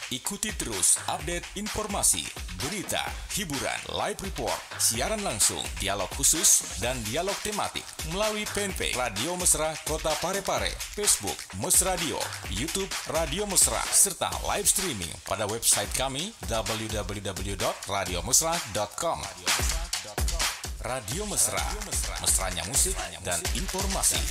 Ikuti terus update informasi, berita, hiburan, live report, siaran langsung, dialog khusus, dan dialog tematik melalui fanpage Radio Mesra Kota Parepare, Facebook Mesradio, YouTube Radio Mesra, serta live streaming pada website kami www.radiomesra.com. Radio Mesra, mesranya musik dan informasi.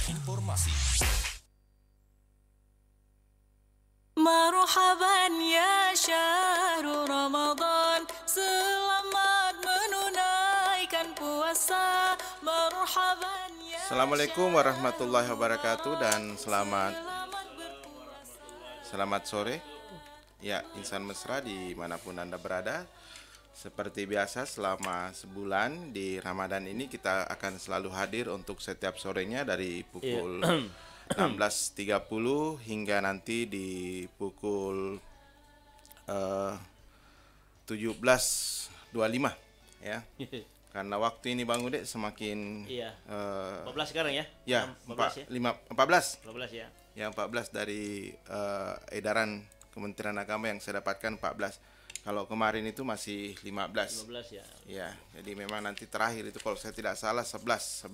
Marhaban ya syahrul Ramadan, selamat menunaikan puasa. Marhaban ya. Assalamualaikum warahmatullahi wabarakatuh dan selamat sore. Ya, insan mesra dimanapun Anda berada. Seperti biasa selama sebulan di Ramadan ini kita akan selalu hadir untuk setiap sorenya dari pukul 16.30 hingga nanti di pukul 17.25 ya. Karena waktu ini Bang Ude semakin 14 sekarang ya? Ya, 14 ya? Ya, 14 dari edaran Kementerian Agama yang saya dapatkan 14. Kalau kemarin itu masih 15 ya. Ya, jadi memang nanti terakhir itu kalau saya tidak salah 11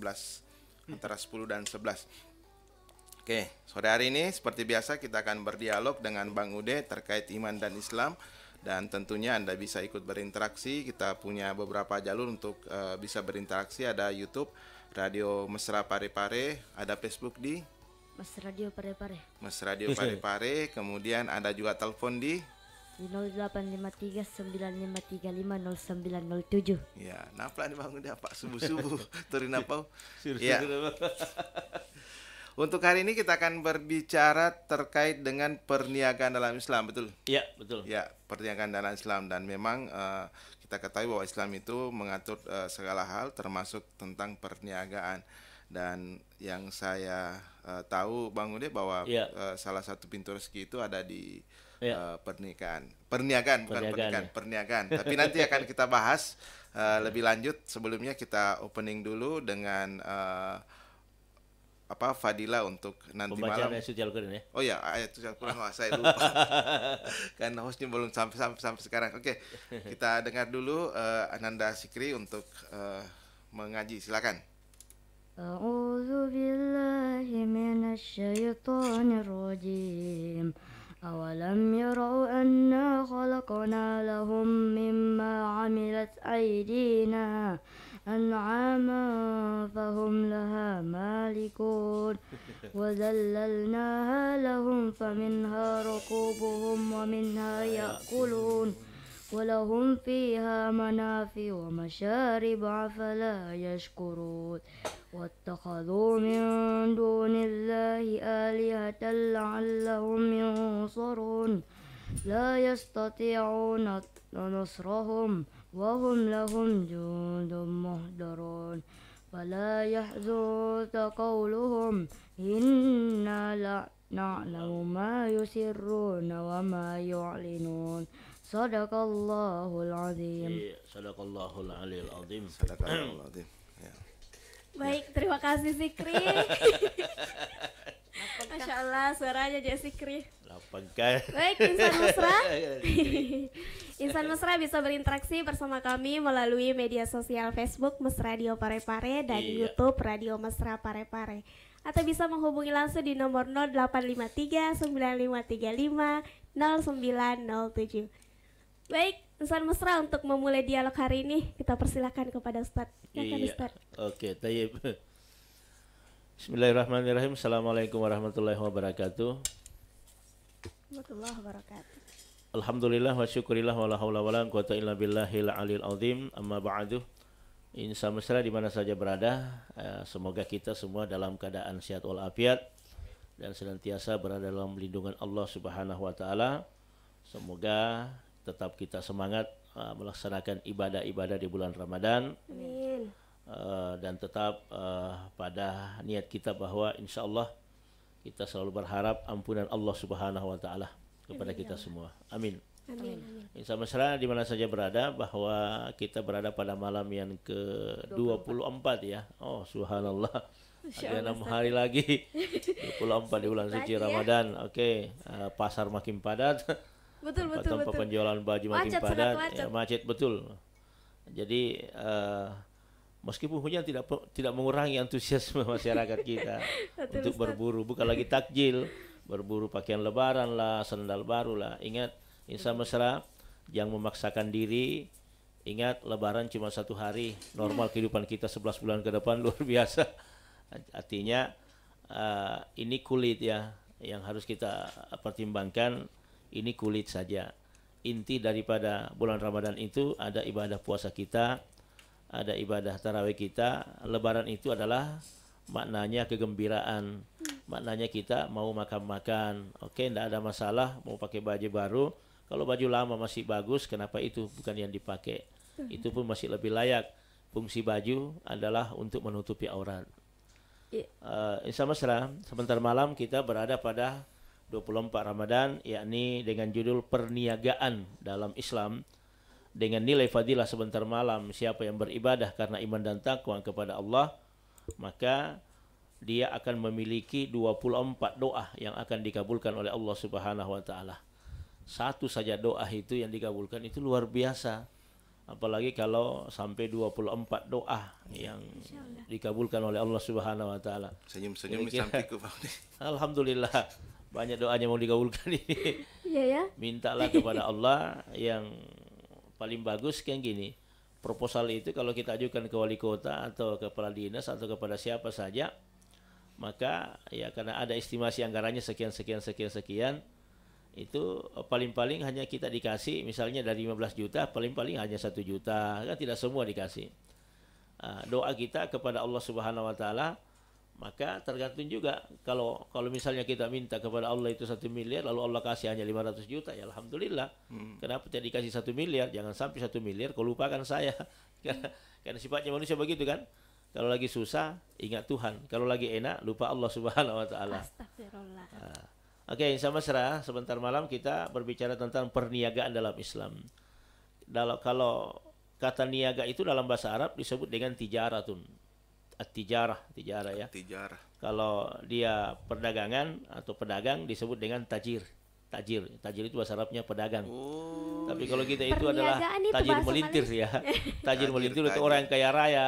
antara 10 dan 11. Oke, sore hari ini seperti biasa kita akan berdialog dengan Bang Ude terkait iman dan Islam. Dan tentunya Anda bisa ikut berinteraksi. Kita punya beberapa jalur untuk bisa berinteraksi. Ada YouTube Radio Mesra Parepare, ada Facebook di Mesradio Parepare. Mesradio Parepare. Kemudian ada juga telepon di 0853 9535 0907. Ya, napa nih Bang Ude apa subuh-subuh turin apa? Ya. Untuk hari ini kita akan berbicara terkait dengan perniagaan dalam Islam, betul? Iya, betul. Ya, perniagaan dalam Islam, dan memang kita ketahui bahwa Islam itu mengatur segala hal termasuk tentang perniagaan. Dan yang saya tahu Bang Ude bahwa salah satu pintu rezeki itu ada di perniagaan, bukan pernikahan, perniagaan. Tapi nanti akan kita bahas lebih lanjut. Sebelumnya kita opening dulu dengan fadilah untuk nanti pembacaan malam. ayat suci Al-Quran ya. Oh ya, ayat suci Al-Quran. Saya lupa. Karena hostnya belum sampai sekarang. Oke, kita dengar dulu Ananda Sikri untuk mengaji. Silakan. A'udzu billahi minasy syaithanir rajim. أولم يروا أنا خلقنا لهم مما عملت أيدينا أنعاما فهم لها مالكون وذللناها لهم فمنها ركوبهم ومنها يأكلون ولهم فيها منافع ومشارب أفلا يشكرون واتخذوا من دون الله آلهة لعلهم ينصرون لا يستطيعون نصرهم وهم لهم جند محضرون فلا يحزنك قولهم إنا نعلم ما يسرون وما يعلنون صدق الله العظيم. Sadaqallahul aliyil azim. Sadaqallahul azim. Ya. Baik, terima kasih Sikri. Masya Allah, suaranya aja Sikri. Baik, Insan Mesra. Insan Mesra bisa berinteraksi bersama kami melalui media sosial Facebook Mesradio Parepare dan YouTube Radio Mesra Parepare. Atau bisa menghubungi langsung di nomor 0853 9535 0907. Baik, Insan Mesra, untuk memulai dialog hari ini kita persilakan kepada Ustadz. Ustadz. Oke, tayyib. Bismillahirrahmanirrahim. Assalamualaikum warahmatullahi wabarakatuh. Warahmatullahi wabarakatuh. Alhamdulillah wa syukurillah wa la haula wa la quwata illa billahil aliyil azim. Amma ba'du. Insan Mesra di mana saja berada, semoga kita semua dalam keadaan sehat walafiat dan senantiasa berada dalam lindungan Allah Subhanahu wa taala. Semoga tetap kita semangat melaksanakan ibadah-ibadah di bulan Ramadan. Amin. Dan tetap pada niat kita bahwa insya Allah kita selalu berharap ampunan Allah Subhanahu wa taala kepada kita semua. Amin. Amin. Insan Mesra di mana saja berada, bahwa kita berada pada malam yang ke-24 ya. Oh, subhanallah. Ada 6 hari lagi 24 di bulan suci Ramadan. Oke, pasar makin padat. Betul. Tempat penjualan baju makin Macet, padat, sangat macet. ya, macet betul. Jadi meskipun hujan tidak mengurangi antusiasme masyarakat kita untuk berburu, bukan lagi takjil, berburu pakaian lebaran lah, sandal baru lah. Ingat, insan mesra, jangan memaksakan diri. Ingat, lebaran cuma 1 hari, normal kehidupan kita 11 bulan ke depan luar biasa. Artinya ini kulit ya yang harus kita pertimbangkan, ini kulit saja. Inti daripada bulan Ramadan itu ada ibadah puasa kita, ada ibadah tarawih kita. Lebaran itu adalah maknanya kegembiraan, maknanya kita mau makan-makan. Oke, tidak ada masalah mau pakai baju baru. Kalau baju lama masih bagus, kenapa itu bukan yang dipakai? Itu pun masih lebih layak. Fungsi baju adalah untuk menutupi aurat. Insya Allah sebentar malam kita berada pada 24 Ramadan, yakni dengan judul perniagaan dalam Islam, dengan nilai fadilah sebentar malam. Siapa yang beribadah karena iman dan takwa kepada Allah, maka dia akan memiliki 24 doa yang akan dikabulkan oleh Allah Subhanahu wa taala. Satu saja doa itu yang dikabulkan itu luar biasa. Apalagi kalau sampai 24 doa yang dikabulkan oleh Allah Subhanahu wa taala. Senyum-senyum sampaiku Pak. Alhamdulillah, banyak doanya mau dikabulkan ini. Iya ya. Mintalah kepada Allah yang paling bagus kan gini. Proposal itu kalau kita ajukan ke wali kota atau kepala dinas atau kepada siapa saja, maka ya karena ada estimasi anggarannya sekian, itu paling-paling hanya kita dikasih misalnya dari 15 juta paling-paling hanya 1 juta, kan tidak semua dikasih. Doa kita kepada Allah Subhanahu wa taala, maka tergantung juga kalau misalnya kita minta kepada Allah itu 1 miliar lalu Allah kasih hanya 500 juta, ya alhamdulillah. Kenapa tidak dikasih 1 miliar? Jangan sampai 1 miliar kau lupakan saya. Karena sifatnya manusia begitu kan. Kalau lagi susah ingat Tuhan, kalau lagi enak lupa Allah Subhanahu wa taala. Astagfirullah. Oke, sama serah. Sebentar malam kita berbicara tentang perniagaan dalam Islam. Kalau kata niaga itu dalam bahasa Arab disebut dengan tijaratun. Tijarah ya. Tijarah. Kalau dia perdagangan atau pedagang disebut dengan tajir. Tajir itu bahasa Arabnya pedagang. Tapi kalau kita itu adalah tajir melintir ya. Tajir melintir itu orang yang kaya raya.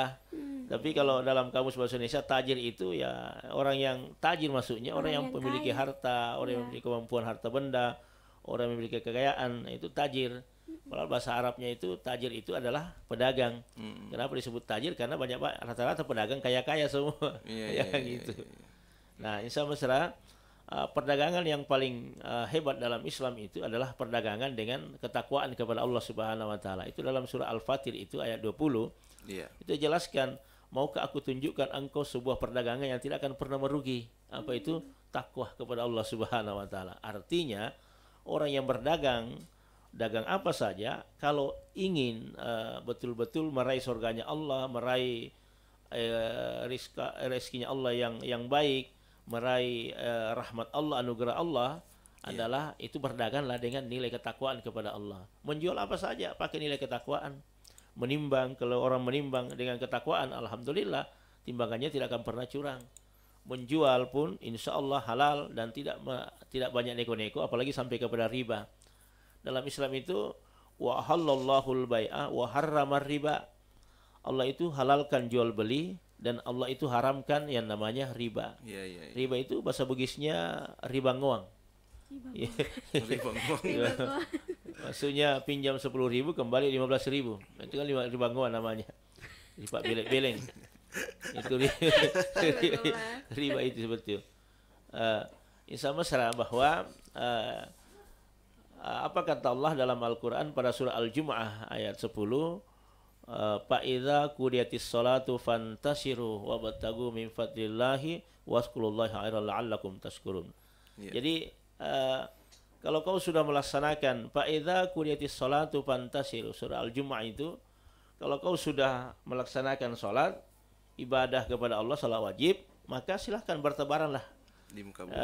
Tapi kalau dalam kamus bahasa Indonesia tajir itu ya orang yang tajir maksudnya orang yang memiliki harta, orang yang memiliki kemampuan harta benda, orang yang memiliki kekayaan, itu tajir. Kalau bahasa Arabnya itu tajir itu adalah pedagang. Kenapa disebut tajir? Karena banyak rata-rata pedagang kaya-kaya semua. Gitu. Nah, insya Allah perdagangan yang paling hebat dalam Islam itu adalah perdagangan dengan ketakwaan kepada Allah Subhanahu wa taala. Itu dalam surah Al-Fatir itu ayat 20. Itu jelaskan, maukah aku tunjukkan engkau sebuah perdagangan yang tidak akan pernah merugi? Apa itu? Takwa kepada Allah Subhanahu wa taala. Artinya orang yang berdagang, dagang apa saja, kalau ingin betul-betul meraih surganya Allah, meraih rezekinya Allah yang baik, meraih rahmat Allah, anugerah Allah, adalah itu berdaganglah dengan nilai ketakwaan kepada Allah. Menjual apa saja pakai nilai ketakwaan. Menimbang, kalau orang menimbang dengan ketakwaan, alhamdulillah timbangannya tidak akan pernah curang. Menjual pun insya Allah halal dan tidak banyak neko-neko, apalagi sampai kepada riba. Dalam Islam itu wa halallahul bai'a wa harramar riba. Allah itu halalkan jual beli dan Allah itu haramkan yang namanya riba. Riba itu bahasa Bugisnya riba ngoang. Maksudnya pinjam 10.000 kembali 15.000. Itu kan riba ngoang namanya. Riba beleng. Itu riba itu seperti itu. Insya Allah bahwa apa kata Allah dalam Al-Quran pada surah Al-Jum'ah ayat 10, Fa'idha qudiyatis salatu fantashiru wabtagu min fadlillahi waskurullahi khairan la'allakum tashkurun. Jadi kalau kau sudah melaksanakan fa'idha qudiyatis salatu fantashiru, surah Al-Jum'ah itu, kalau kau sudah melaksanakan salat ibadah kepada Allah, salat wajib, maka silahkan bertebaranlah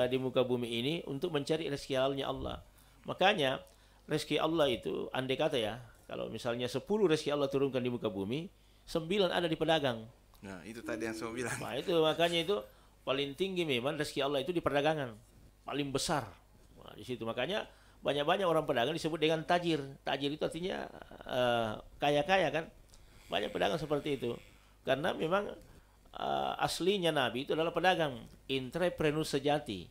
di muka bumi ini untuk mencari rezeki halalnya Allah. Makanya rezeki Allah itu andai kata ya, kalau misalnya 10 rezeki Allah turunkan di muka bumi, 9 ada di pedagang. Nah, itu tadi yang saya bilang. Nah, itu makanya itu paling tinggi memang rezeki Allah itu di perdagangan. Paling besar. Nah, di situ makanya banyak-banyak orang pedagang disebut dengan tajir. Tajir itu artinya kaya-kaya kan. Banyak pedagang seperti itu. Karena memang aslinya Nabi itu adalah pedagang, entrepreneur sejati.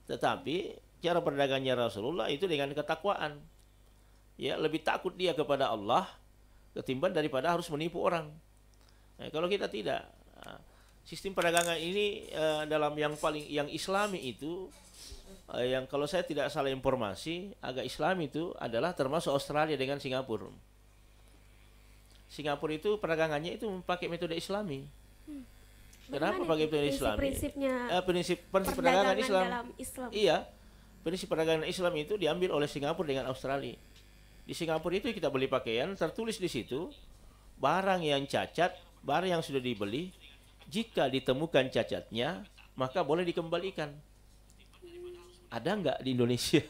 Tetapi cara perdagangnya Rasulullah itu dengan ketakwaan. Ya, lebih takut dia kepada Allah ketimbang daripada harus menipu orang. Nah, kalau kita tidak, sistem perdagangan ini dalam yang Islami itu, yang kalau saya tidak salah informasi, agak Islami itu adalah termasuk Australia dengan Singapura. Singapura itu perdagangannya itu memakai metode Islami. Kenapa pakai metode Islami? Prinsipnya prinsip perdagangan Islam. dalam Islam. Iya, prinsip perdagangan Islam itu diambil oleh Singapura dengan Australia. Di Singapura itu kita beli pakaian, tertulis di situ barang yang cacat, barang yang sudah dibeli, jika ditemukan cacatnya, maka boleh dikembalikan. Ada nggak di Indonesia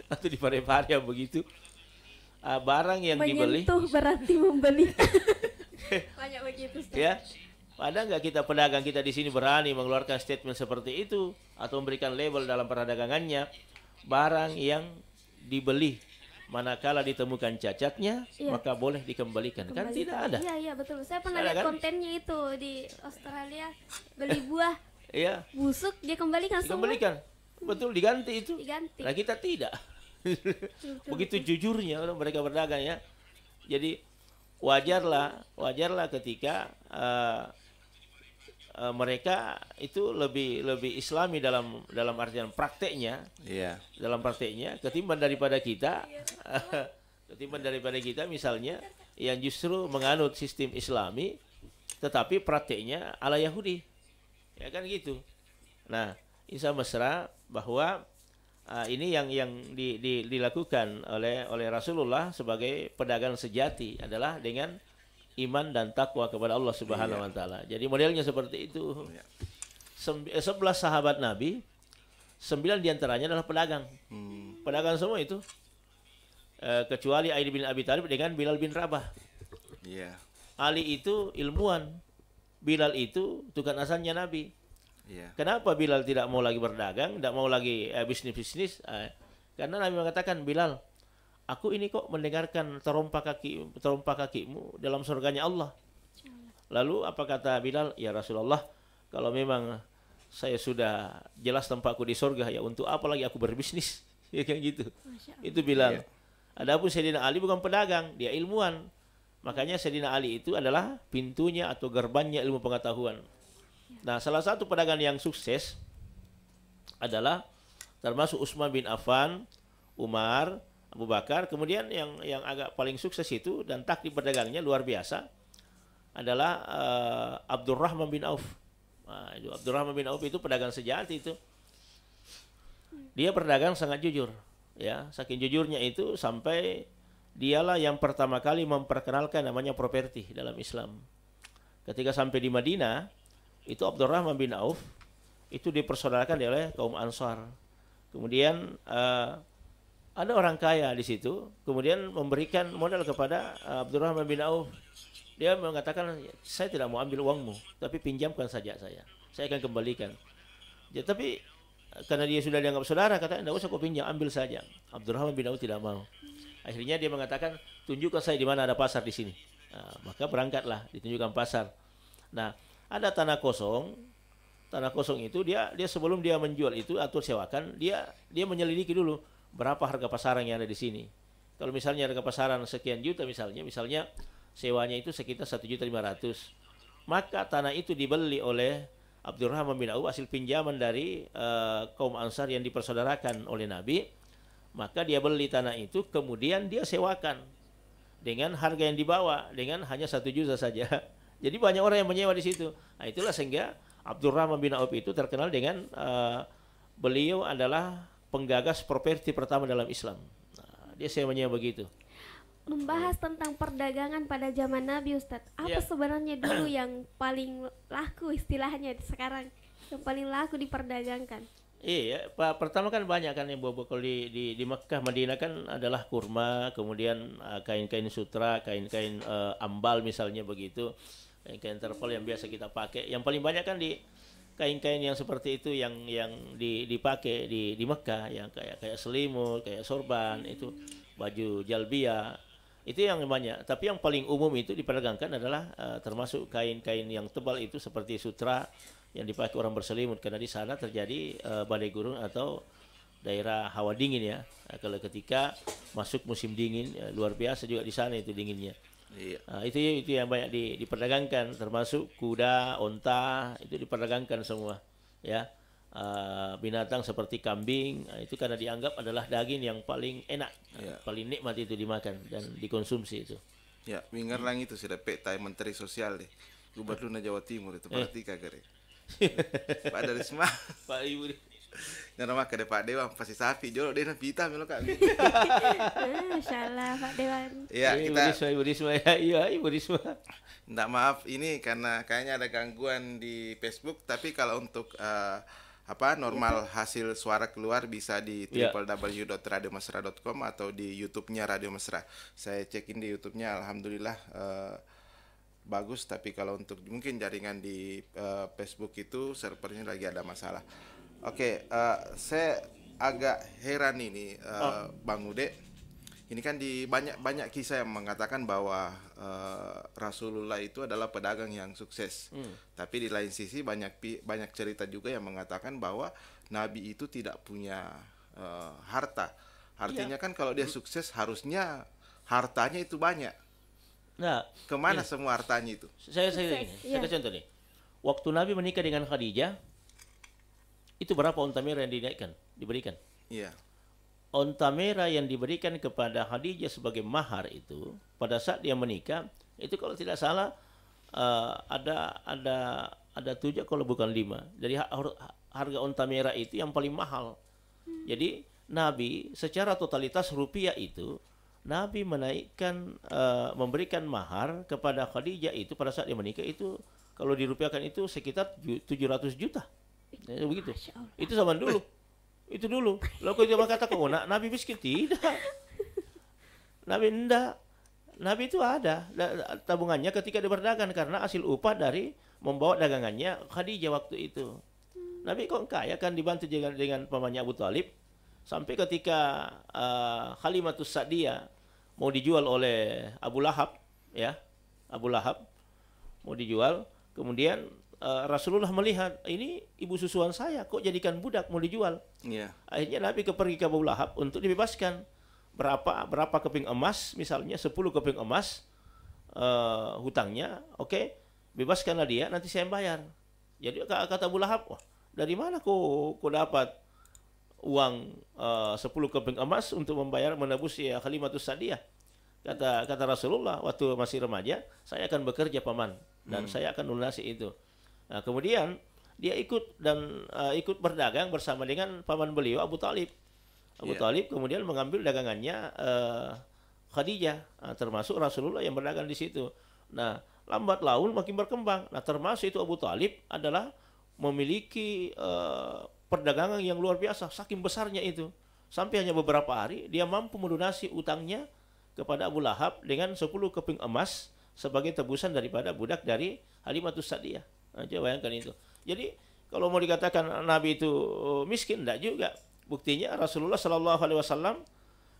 atau di Parepare yang begitu? Barang yang dibeli menyentuh berarti membeli. Banyak begitu, Ustaz. Ya, ada nggak kita pedagang kita di sini berani mengeluarkan statement seperti itu atau memberikan label dalam perdagangannya, barang yang dibeli manakala ditemukan cacatnya maka boleh dikembalikan. Kan tidak ada. Iya betul. Saya pernah lihat kontennya itu di Australia, beli buah Iya. busuk dia kembalikan semua. Dikembalikan. Betul, diganti itu. Diganti. Nah, kita tidak. Begitu jujurnya orang mereka berdagang ya. Jadi wajarlah ketika mereka itu lebih Islami dalam artian prakteknya. Iya. Dalam prakteknya ketimbang daripada kita. Ketimbang daripada kita misalnya yang justru menganut sistem Islami tetapi prakteknya ala Yahudi. Ya kan gitu. Nah, insya mesra bahwa ini yang dilakukan oleh Rasulullah sebagai pedagang sejati adalah dengan iman dan takwa kepada Allah Subhanahu wa taala. Jadi modelnya seperti itu. 11 sahabat Nabi, 9 diantaranya adalah pedagang. Pedagang semua itu. Kecuali Ali bin Abi Thalib dengan Bilal bin Rabah. Iya. Ali itu ilmuwan. Bilal itu tukang asalnya Nabi. Iya. Kenapa Bilal tidak mau lagi berdagang, tidak mau lagi bisnis? Karena Nabi mengatakan, Bilal, aku ini kok mendengarkan terompa kakimu dalam surganya Allah. Lalu apa kata Bilal? Ya Rasulullah, kalau memang saya sudah jelas tempatku di surga, ya untuk apa lagi aku berbisnis? Ya kayak gitu. Itu Bilal. Adapun Sayyidina Ali bukan pedagang, dia ilmuwan. Makanya Sayyidina Ali itu adalah pintunya atau gerbangnya ilmu pengetahuan. Nah, salah satu pedagang yang sukses adalah termasuk Utsman bin Affan, Umar, Abu Bakar. Kemudian yang agak paling sukses itu dan taktik pedagangnya luar biasa adalah Abdurrahman bin Auf. Nah, Abdurrahman bin Auf itu pedagang sejati itu. Dia berdagang sangat jujur, ya. Saking jujurnya itu sampai dialah yang pertama kali memperkenalkan namanya properti dalam Islam. Ketika sampai di Madinah, itu Abdurrahman bin Auf itu dipersaudarakan oleh kaum Ansar. Kemudian ada orang kaya di situ, kemudian memberikan modal kepada Abdurrahman bin Auf. Dia mengatakan, saya tidak mau ambil uangmu, tapi pinjamkan saja saya akan kembalikan. Ya, tapi karena dia sudah dianggap saudara, kata, tidak usah kau pinjam, ambil saja. Abdurrahman bin Auf tidak mau. Akhirnya dia mengatakan, tunjukkan saya di mana ada pasar di sini. Nah, maka berangkatlah, ditunjukkan pasar. Nah, ada tanah kosong itu dia sebelum dia menjual itu atau sewakan, dia menyelidiki dulu berapa harga pasaran yang ada di sini. Kalau misalnya harga pasaran sekian juta misalnya sewanya itu sekitar 1.500.000, maka tanah itu dibeli oleh Abdurrahman bin Auf hasil pinjaman dari kaum Ansar yang dipersaudarakan oleh Nabi. Maka dia beli tanah itu, kemudian dia sewakan dengan harga yang dibawa dengan hanya 1 juta saja. Jadi banyak orang yang menyewa di situ. Nah, itulah sehingga Abdurrahman bin Auf itu terkenal dengan beliau adalah penggagas properti pertama dalam Islam. Nah, dia sewanya begitu. Membahas tentang perdagangan pada zaman Nabi, Ustadz. Apa sebenarnya dulu yang paling laku istilahnya sekarang, yang paling laku diperdagangkan? Iya, pertama kan banyak kan yang kalau di Mekah, Madinah kan adalah kurma, kemudian kain-kain sutra, kain-kain ambal misalnya begitu. Kain terpal yang biasa kita pakai. Yang paling banyak kan kain-kain yang seperti itu yang dipakai di Mekah, yang kayak selimut, kayak sorban, itu baju jalbiyah, itu yang banyak. Tapi yang paling umum itu diperdagangkan adalah termasuk kain-kain yang tebal itu seperti sutra yang dipakai orang berselimut, karena di sana terjadi badai gurun atau daerah hawa dingin ya. Kalau ketika masuk musim dingin luar biasa juga di sana itu dinginnya. Iya. Itu yang banyak diperdagangkan, termasuk kuda, onta, itu diperdagangkan semua ya. Binatang seperti kambing, itu karena dianggap adalah daging yang paling enak, paling nikmat itu dimakan dan dikonsumsi itu. Ya, mingar lang itu sudah petai Menteri Sosial deh, Gubernur Jawa Timur itu perhatikan kare. Pak dari semua. Pak Ibu. Yang nama kade Pak Dewan pasti sapi jolo dia pita melo Kak. Masyaallah Pak Dewan. Iya, kita Ibu Risma ya. Iya, Ibu Risma. Nggak, maaf ini karena kayaknya ada gangguan di Facebook, tapi kalau untuk normal hasil suara keluar bisa di www.radiomesra.com atau di YouTube-nya Radio Mesra. Saya cekin di YouTube-nya, alhamdulillah bagus, tapi kalau untuk mungkin jaringan di Facebook itu servernya lagi ada masalah. Oke, saya agak heran ini Bang Ude. Ini kan di banyak kisah yang mengatakan bahwa Rasulullah itu adalah pedagang yang sukses. Tapi di lain sisi banyak cerita juga yang mengatakan bahwa Nabi itu tidak punya harta. Artinya kan kalau dia sukses harusnya hartanya itu banyak. Nah, kemana semua hartanya itu? Saya kasih contoh nih. Waktu Nabi menikah dengan Khadijah, itu berapa unta merah yang diberikan? Iya. Unta merah yang diberikan kepada Khadijah sebagai mahar itu pada saat dia menikah itu kalau tidak salah ada 7 kalau bukan 5. Jadi harga unta merah itu yang paling mahal. Jadi Nabi secara totalitas rupiah itu Nabi menaikkan memberikan mahar kepada Khadijah itu pada saat dia menikah itu kalau dirupiahkan itu sekitar 700 juta. Begitu. Itu zaman dulu. Itu dulu. Lalu kalau dia berkata, "Oh, Nabi miskin?" Tidak. Nabi enggak. Nabi itu ada tabungannya ketika dia berdagang karena hasil upah dari membawa dagangannya Khadijah waktu itu. Nabi kok kaya kan dibantu dengan pamannya Abu Thalib sampai ketika Halimatus Sa'diyah mau dijual oleh Abu Lahab ya. Abu Lahab mau dijual, kemudian Rasulullah melihat ini ibu susuan saya kok jadikan budak mau dijual. Yeah. Akhirnya Nabi pergi ke Abu Lahab untuk dibebaskan. Berapa keping emas, misalnya 10 keping emas hutangnya, oke, bebaskanlah dia, nanti saya bayar. Jadi kata Abu Lahab, wah, dari mana kok dapat uang 10 keping emas untuk menebus ya Halimatus Sa'diyah? Kata Rasulullah, waktu masih remaja, saya akan bekerja paman dan saya akan lunasi itu. Nah, kemudian dia ikut berdagang bersama dengan paman beliau Abu Thalib. Abu Thalib kemudian mengambil dagangannya Khadijah, termasuk Rasulullah yang berdagang di situ. Nah, lambat laun makin berkembang. Nah, termasuk itu Abu Thalib adalah memiliki perdagangan yang luar biasa, saking besarnya itu. Sampai hanya beberapa hari dia mampu melunasi utangnya kepada Abu Lahab dengan 10 keping emas sebagai tebusan daripada budak dari Halimatus Sa'diyah. Nah, coba bayangkan itu. Jadi kalau mau dikatakan Nabi itu miskin, enggak juga. Buktinya Rasulullah SAW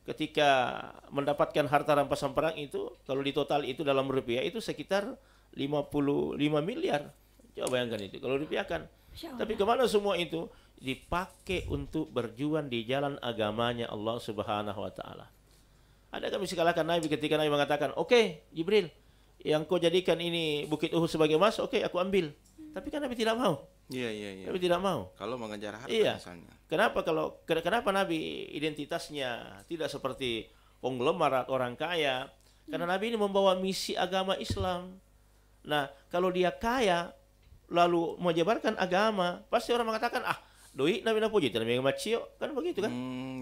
ketika mendapatkan harta rampasan perang itu, kalau di total itu dalam rupiah itu sekitar 55 miliar. Coba bayangkan itu kalau rupiahkan. Tapi kemana semua itu? Dipakai untuk berjuang di jalan agamanya Allah Subhanahu wa taala. Adakah bisa kalahkan Nabi ketika Nabi mengatakan, "Oke, Jibril, yang kau jadikan ini Bukit Uhud sebagai emas, oke, aku ambil." Tapi kan Nabi tidak mau. Iya. Nabi tidak mau. Kalau mengejar harta misalnya. Kenapa Nabi identitasnya tidak seperti konglomerat orang kaya? Karena Nabi ini membawa misi agama Islam. Nah, kalau dia kaya lalu menyebarkan agama, pasti orang mengatakan, doi Nabi puji Nabi macio, kan begitu kan?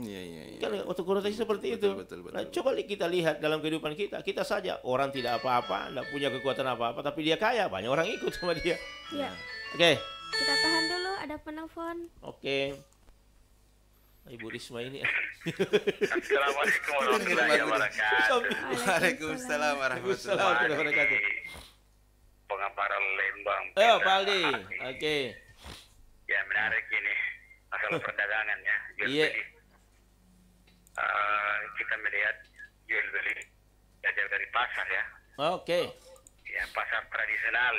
Iya. Kan waktu konotasi seperti itu. Betul. Nah, coba kita lihat dalam kehidupan kita saja orang tidak apa-apa, tidak punya kekuatan apa-apa, tapi dia kaya, banyak orang ikut sama dia. Iya. Oke. Kita tahan dulu, ada penelpon. Oke. Ibu Risma ini. Assalamualaikum warahmatullahi wabarakatuh. Waalaikumsalam warahmatullahi wabarakatuh. Pengaparan Lembang. Pak Aldi. Oke. masalah perdagangan ya, jual Iya. beli. Kita melihat jual beli jauh dari pasar ya. Oke. Ya, pasar tradisional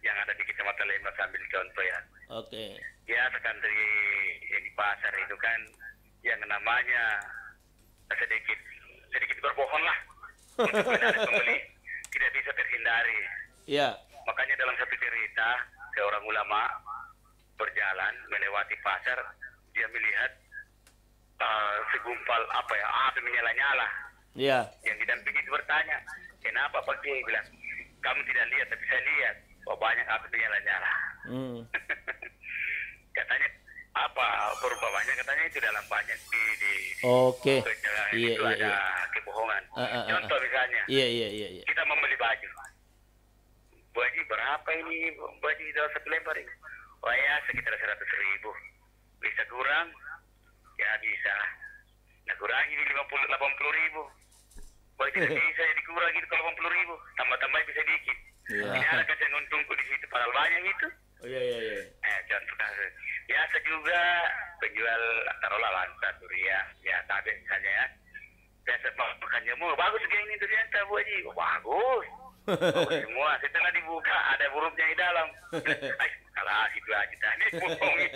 yang ada di Kecamatan Lembang, ambil contoh ya. Oke. Ya, sekarang di pasar itu kan yang namanya sedikit berbohong lah. Untuk menarik pembeli tidak bisa terhindari. Iya. Makanya dalam satu cerita, seorang ulama berjalan melewati pasar, dia melihat segumpal api menyala-nyala. Iya. Yang didampingi itu bertanya, kenapa Pak Kiai? Bilang, kamu tidak lihat tapi saya lihat. Oh, banyak api menyala-nyala. Katanya apa perumpamannya? Katanya itu dalam banyak di Oke. perjalanan Iya, itu iya, ada iya. kebohongan. Ah. Contoh misalnya, Iya. kita membeli baju. Baju berapa ini? Baju dalam satu lembar ini? Oh ya, sekitar 100.000. Bisa kurang? Ya bisa. Nah, kurangi ini 80.000. Oh, tidak bisa ya dikurangi itu 80.000. Tambah-tambah bisa dikit. Iya. Ini ada yang untungku di situ padahal banyak itu. Oh, iya. Contoh kasus. Biasa juga penjual taruhlah lantai durian. Ya, tadi misalnya ya. Biasa makannya mau bagus kayak ini durian Bu Haji. Oh, bagus. Bagus semua. Setelah dibuka ada burungnya di dalam. Kalah itu aja tadi bohongin.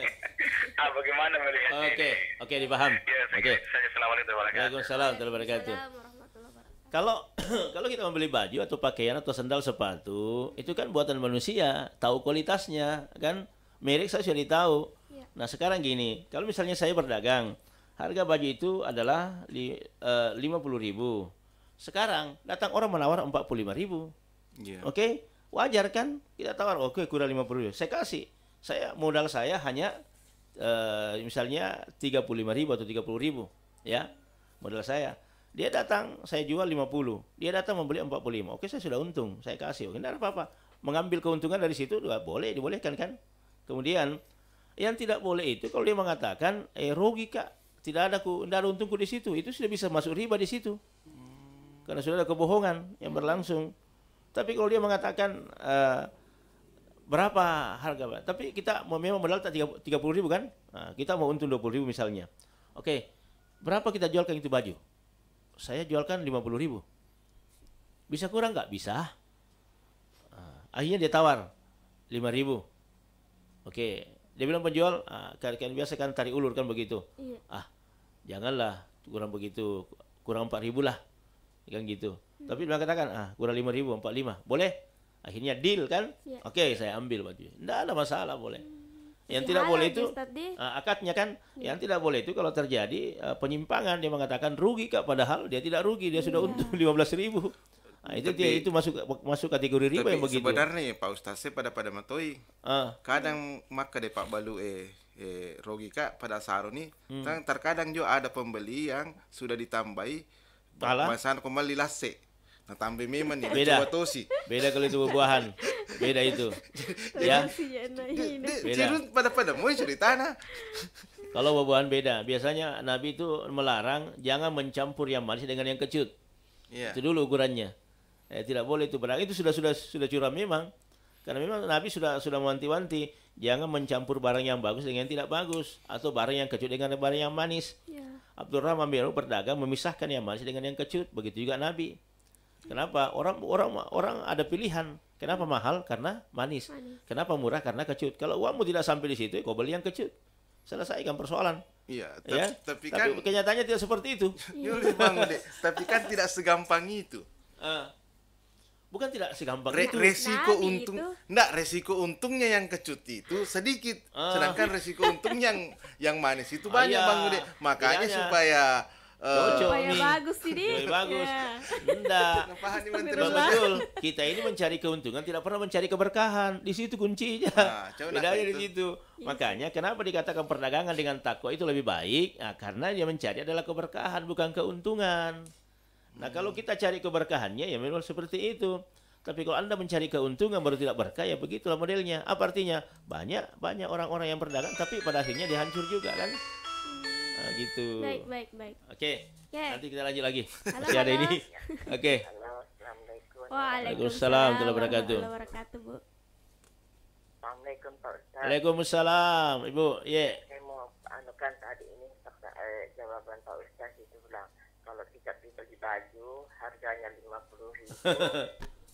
Bagaimana melihatnya? Oke, dipaham. Ya, Oke. saya Assalamualaikum warahmatullahi wabarakatuh. Waalaikumsalam warahmatullahi wabarakatuh. Warahmatullahi wabarakatuh. Kalau kita membeli baju atau pakaian atau sandal sepatu, itu kan buatan manusia, tahu kualitasnya, kan? Merek saya sudah tahu. Iya. Nah, sekarang gini, kalau misalnya saya berdagang, harga baju itu adalah 50.000. Sekarang datang orang menawar 45.000. Iya. Oke, wajar kan? Kita tawar, oke, kurang 50.000. Saya kasih. Modal saya hanya misalnya 35.000 atau 30.000, ya. Modal saya. Dia datang, saya jual 50. Dia datang membeli 45. Oke, saya sudah untung. Saya kasih. Oke, tidak apa-apa. Mengambil keuntungan dari situ dibolehkan kan? Kemudian yang tidak boleh itu kalau dia mengatakan rugi Kak, tidak ada untungku di situ. Itu sudah bisa masuk riba di situ. Karena sudah ada kebohongan yang berlangsung. Tapi kalau dia mengatakan berapa harga, Pak? Tapi kita memang modal 30.000 kan? Nah, kita mau untung 20.000 misalnya. Oke, berapa kita jualkan itu baju? Saya jualkan 50.000. Bisa kurang nggak? Bisa. Akhirnya dia tawar 5.000. Oke, dia bilang penjual, kan biasa kan tarik ulur kan begitu. Iya. Janganlah kurang begitu, kurang 4.000 lah, kan gitu. Tapi dia katakan, kurang 5.000, 45, boleh? Akhirnya deal kan? Iya. Oke, saya ambil baju. Tidak ada masalah, boleh. Yang Masih tidak halal, boleh itu Ustaz, deh. akadnya kan. Yang tidak boleh itu kalau terjadi penyimpangan, dia mengatakan rugi Kak, padahal dia tidak rugi, dia sudah untung 15.000. Nah, itu masuk kategori riba yang begitu. Sebenarnya Pak Ustaz saya pada matoi. Kadang maka de Pak Balu rogi Kak pada saru nih. Terkadang juga ada pembeli yang sudah ditambahi masalah kembali lase. Nah, tambah memang nih Beda. coba tosi. Beda kalau itu buah-buahan. Beda itu. Ya. Beda. Cirun pada mau cerita nah. Kalau buah-buahan beda. Biasanya Nabi itu melarang jangan mencampur yang manis dengan yang kecut. Iya. Itu dulu ukurannya. Tidak boleh itu. Berarti itu sudah curang memang. Karena memang Nabi sudah mewanti-wanti jangan mencampur barang yang bagus dengan yang tidak bagus atau barang yang kecut dengan barang yang manis. Ya. Abdurrahman bin Auf berdagang memisahkan yang manis dengan yang kecut. Begitu juga Nabi. Kenapa? Orang ada pilihan. Kenapa mahal? Karena manis. Kenapa murah? Karena kecut. Kalau uangmu tidak sampai di situ, kau beli yang kecut. Selesaikan persoalan. Iya, Ya? tapi kan kenyataannya tidak seperti itu. tapi kan tidak segampang itu. Bukan tidak segampang itu. Resiko Nabi untung, itu. enggak, resiko untungnya yang kecut itu sedikit, sedangkan resiko untung yang manis itu banyak iya. Bang Ude. Makanya Bedanya. supaya Cocok Supaya nih. bagus ini. Lebih bagus. Ya. Enggak. Paham nih, Menteri. Betul. Kita ini mencari keuntungan, tidak pernah mencari keberkahan. Di situ kuncinya. coba Bedanya itu. di situ. Makanya kenapa dikatakan perdagangan dengan takwa itu lebih baik? Nah, karena dia mencari adalah keberkahan, bukan keuntungan. Nah, kalau kita cari keberkahannya ya memang seperti itu. Tapi kalau Anda mencari keuntungan baru tidak berkah, ya begitulah modelnya. Apa artinya? Banyak orang-orang yang berdagang tapi pada akhirnya dia hancur juga kan? Nah, gitu. Baik. Oke. Oke. Nanti kita lanjut lagi. Halo, Masih ada halo. ini. Oke. Waalaikumsalam warahmatullahi wabarakatuh, Bu. Assalamualaikum Pak Ustaz. Waalaikumsalam, Ibu. Ye. Saya mau kan tadi ini jawaban Pak Ustaz itu bilang kalau kita beli baju harganya 50.000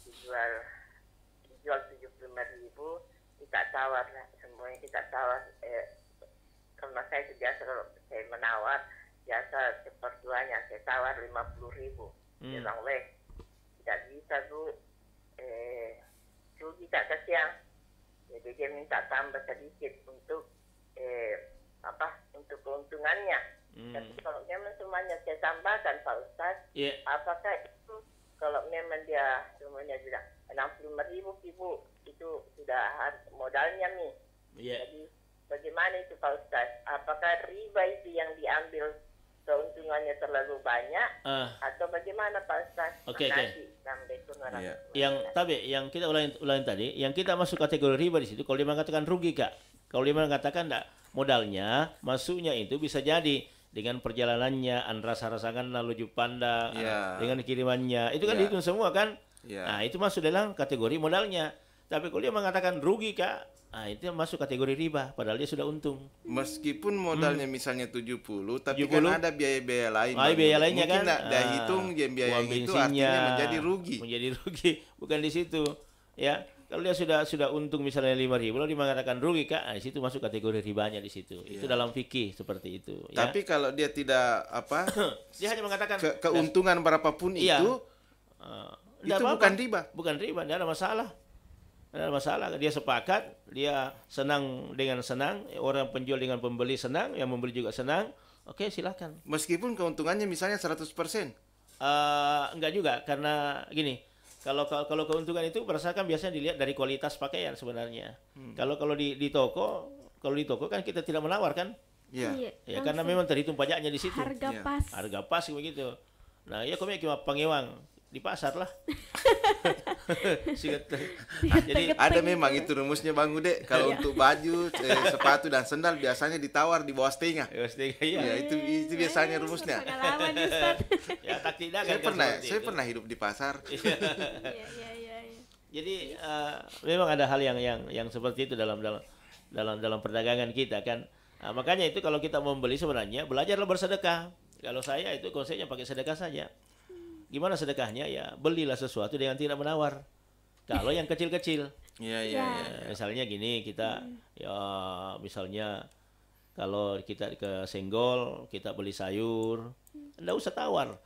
dijual 75.000, kita tawar lah semuanya, kita tawar karena saya itu biasa kalau saya menawar biasa seperduanya saya tawar 50.000. Dia bilang weh tidak bisa Bu, rugi tak kasihan. Jadi dia minta tambah sedikit untuk untuk keuntungannya. Tapi kalau memang semuanya saya tambahkan Pak Ustaz, apakah itu kalau memang dia semuanya bilang 65.000 Ibu, itu sudah modalnya nih. Jadi bagaimana itu Pak Ustaz? Apakah riba itu yang diambil keuntungannya terlalu banyak atau bagaimana Pak Ustaz? Oke. Assalamualaikum. Yang kita ulangi tadi, yang kita masuk kategori riba di situ, kalau dia mengatakan rugi Kak, kalau dia mengatakan enggak, modalnya masuknya itu bisa jadi dengan perjalanannya, rasa-rasakan lalu Jupanda, dengan kirimannya, itu kan dihitung semua kan? Nah itu masuk dalam kategori modalnya. Tapi kalau dia mengatakan rugi Kak, itu masuk kategori riba, padahal dia sudah untung. Meskipun modalnya misalnya 70, tapi kan ada biaya-biaya lain. Biaya lainnya mungkin kan? Dia hitung biaya itu artinya menjadi rugi. Menjadi rugi, bukan di situ. Ya, kalau dia sudah untung misalnya 5.000, lalu dia mengatakan rugi Kak, di situ masuk kategori ribanya di situ. Itu dalam fikih seperti itu. Tapi kalau dia tidak dia hanya mengatakan keuntungan berapapun itu bukan riba. Bukan riba, tidak ada masalah. Tidak ada masalah, dia sepakat, dia senang dengan senang, orang penjual dengan pembeli senang, yang membeli juga senang, oke silakan. Meskipun keuntungannya misalnya 100%? Enggak juga, karena gini, kalau keuntungan itu berdasarkan biasanya dilihat dari kualitas pakaian sebenarnya. Kalau di toko kan kita tidak menawar kan? Iya. Ya karena memang terhitung pajaknya di situ. Harga pas begitu. Nah, ya kami cuma pengewang di pasar lah. Jadi ada memang itu rumusnya Bang Ude. Kalau untuk baju, sepatu dan sendal biasanya ditawar di bawah setengah. Ya, itu biasanya rumusnya. Pengalaman Ustaz. Ya tak tidak saya pernah hidup di pasar. Jadi memang ada hal yang seperti itu dalam perdagangan kita kan. Makanya itu kalau kita membeli sebenarnya belajarlah bersedekah. Kalau saya itu konsepnya pakai sedekah saja. Gimana sedekahnya? Ya belilah sesuatu dengan tidak menawar. Kalau yang kecil-kecil, misalnya gini kita, ya misalnya kalau kita ke Senggol kita beli sayur, nggak usah tawar.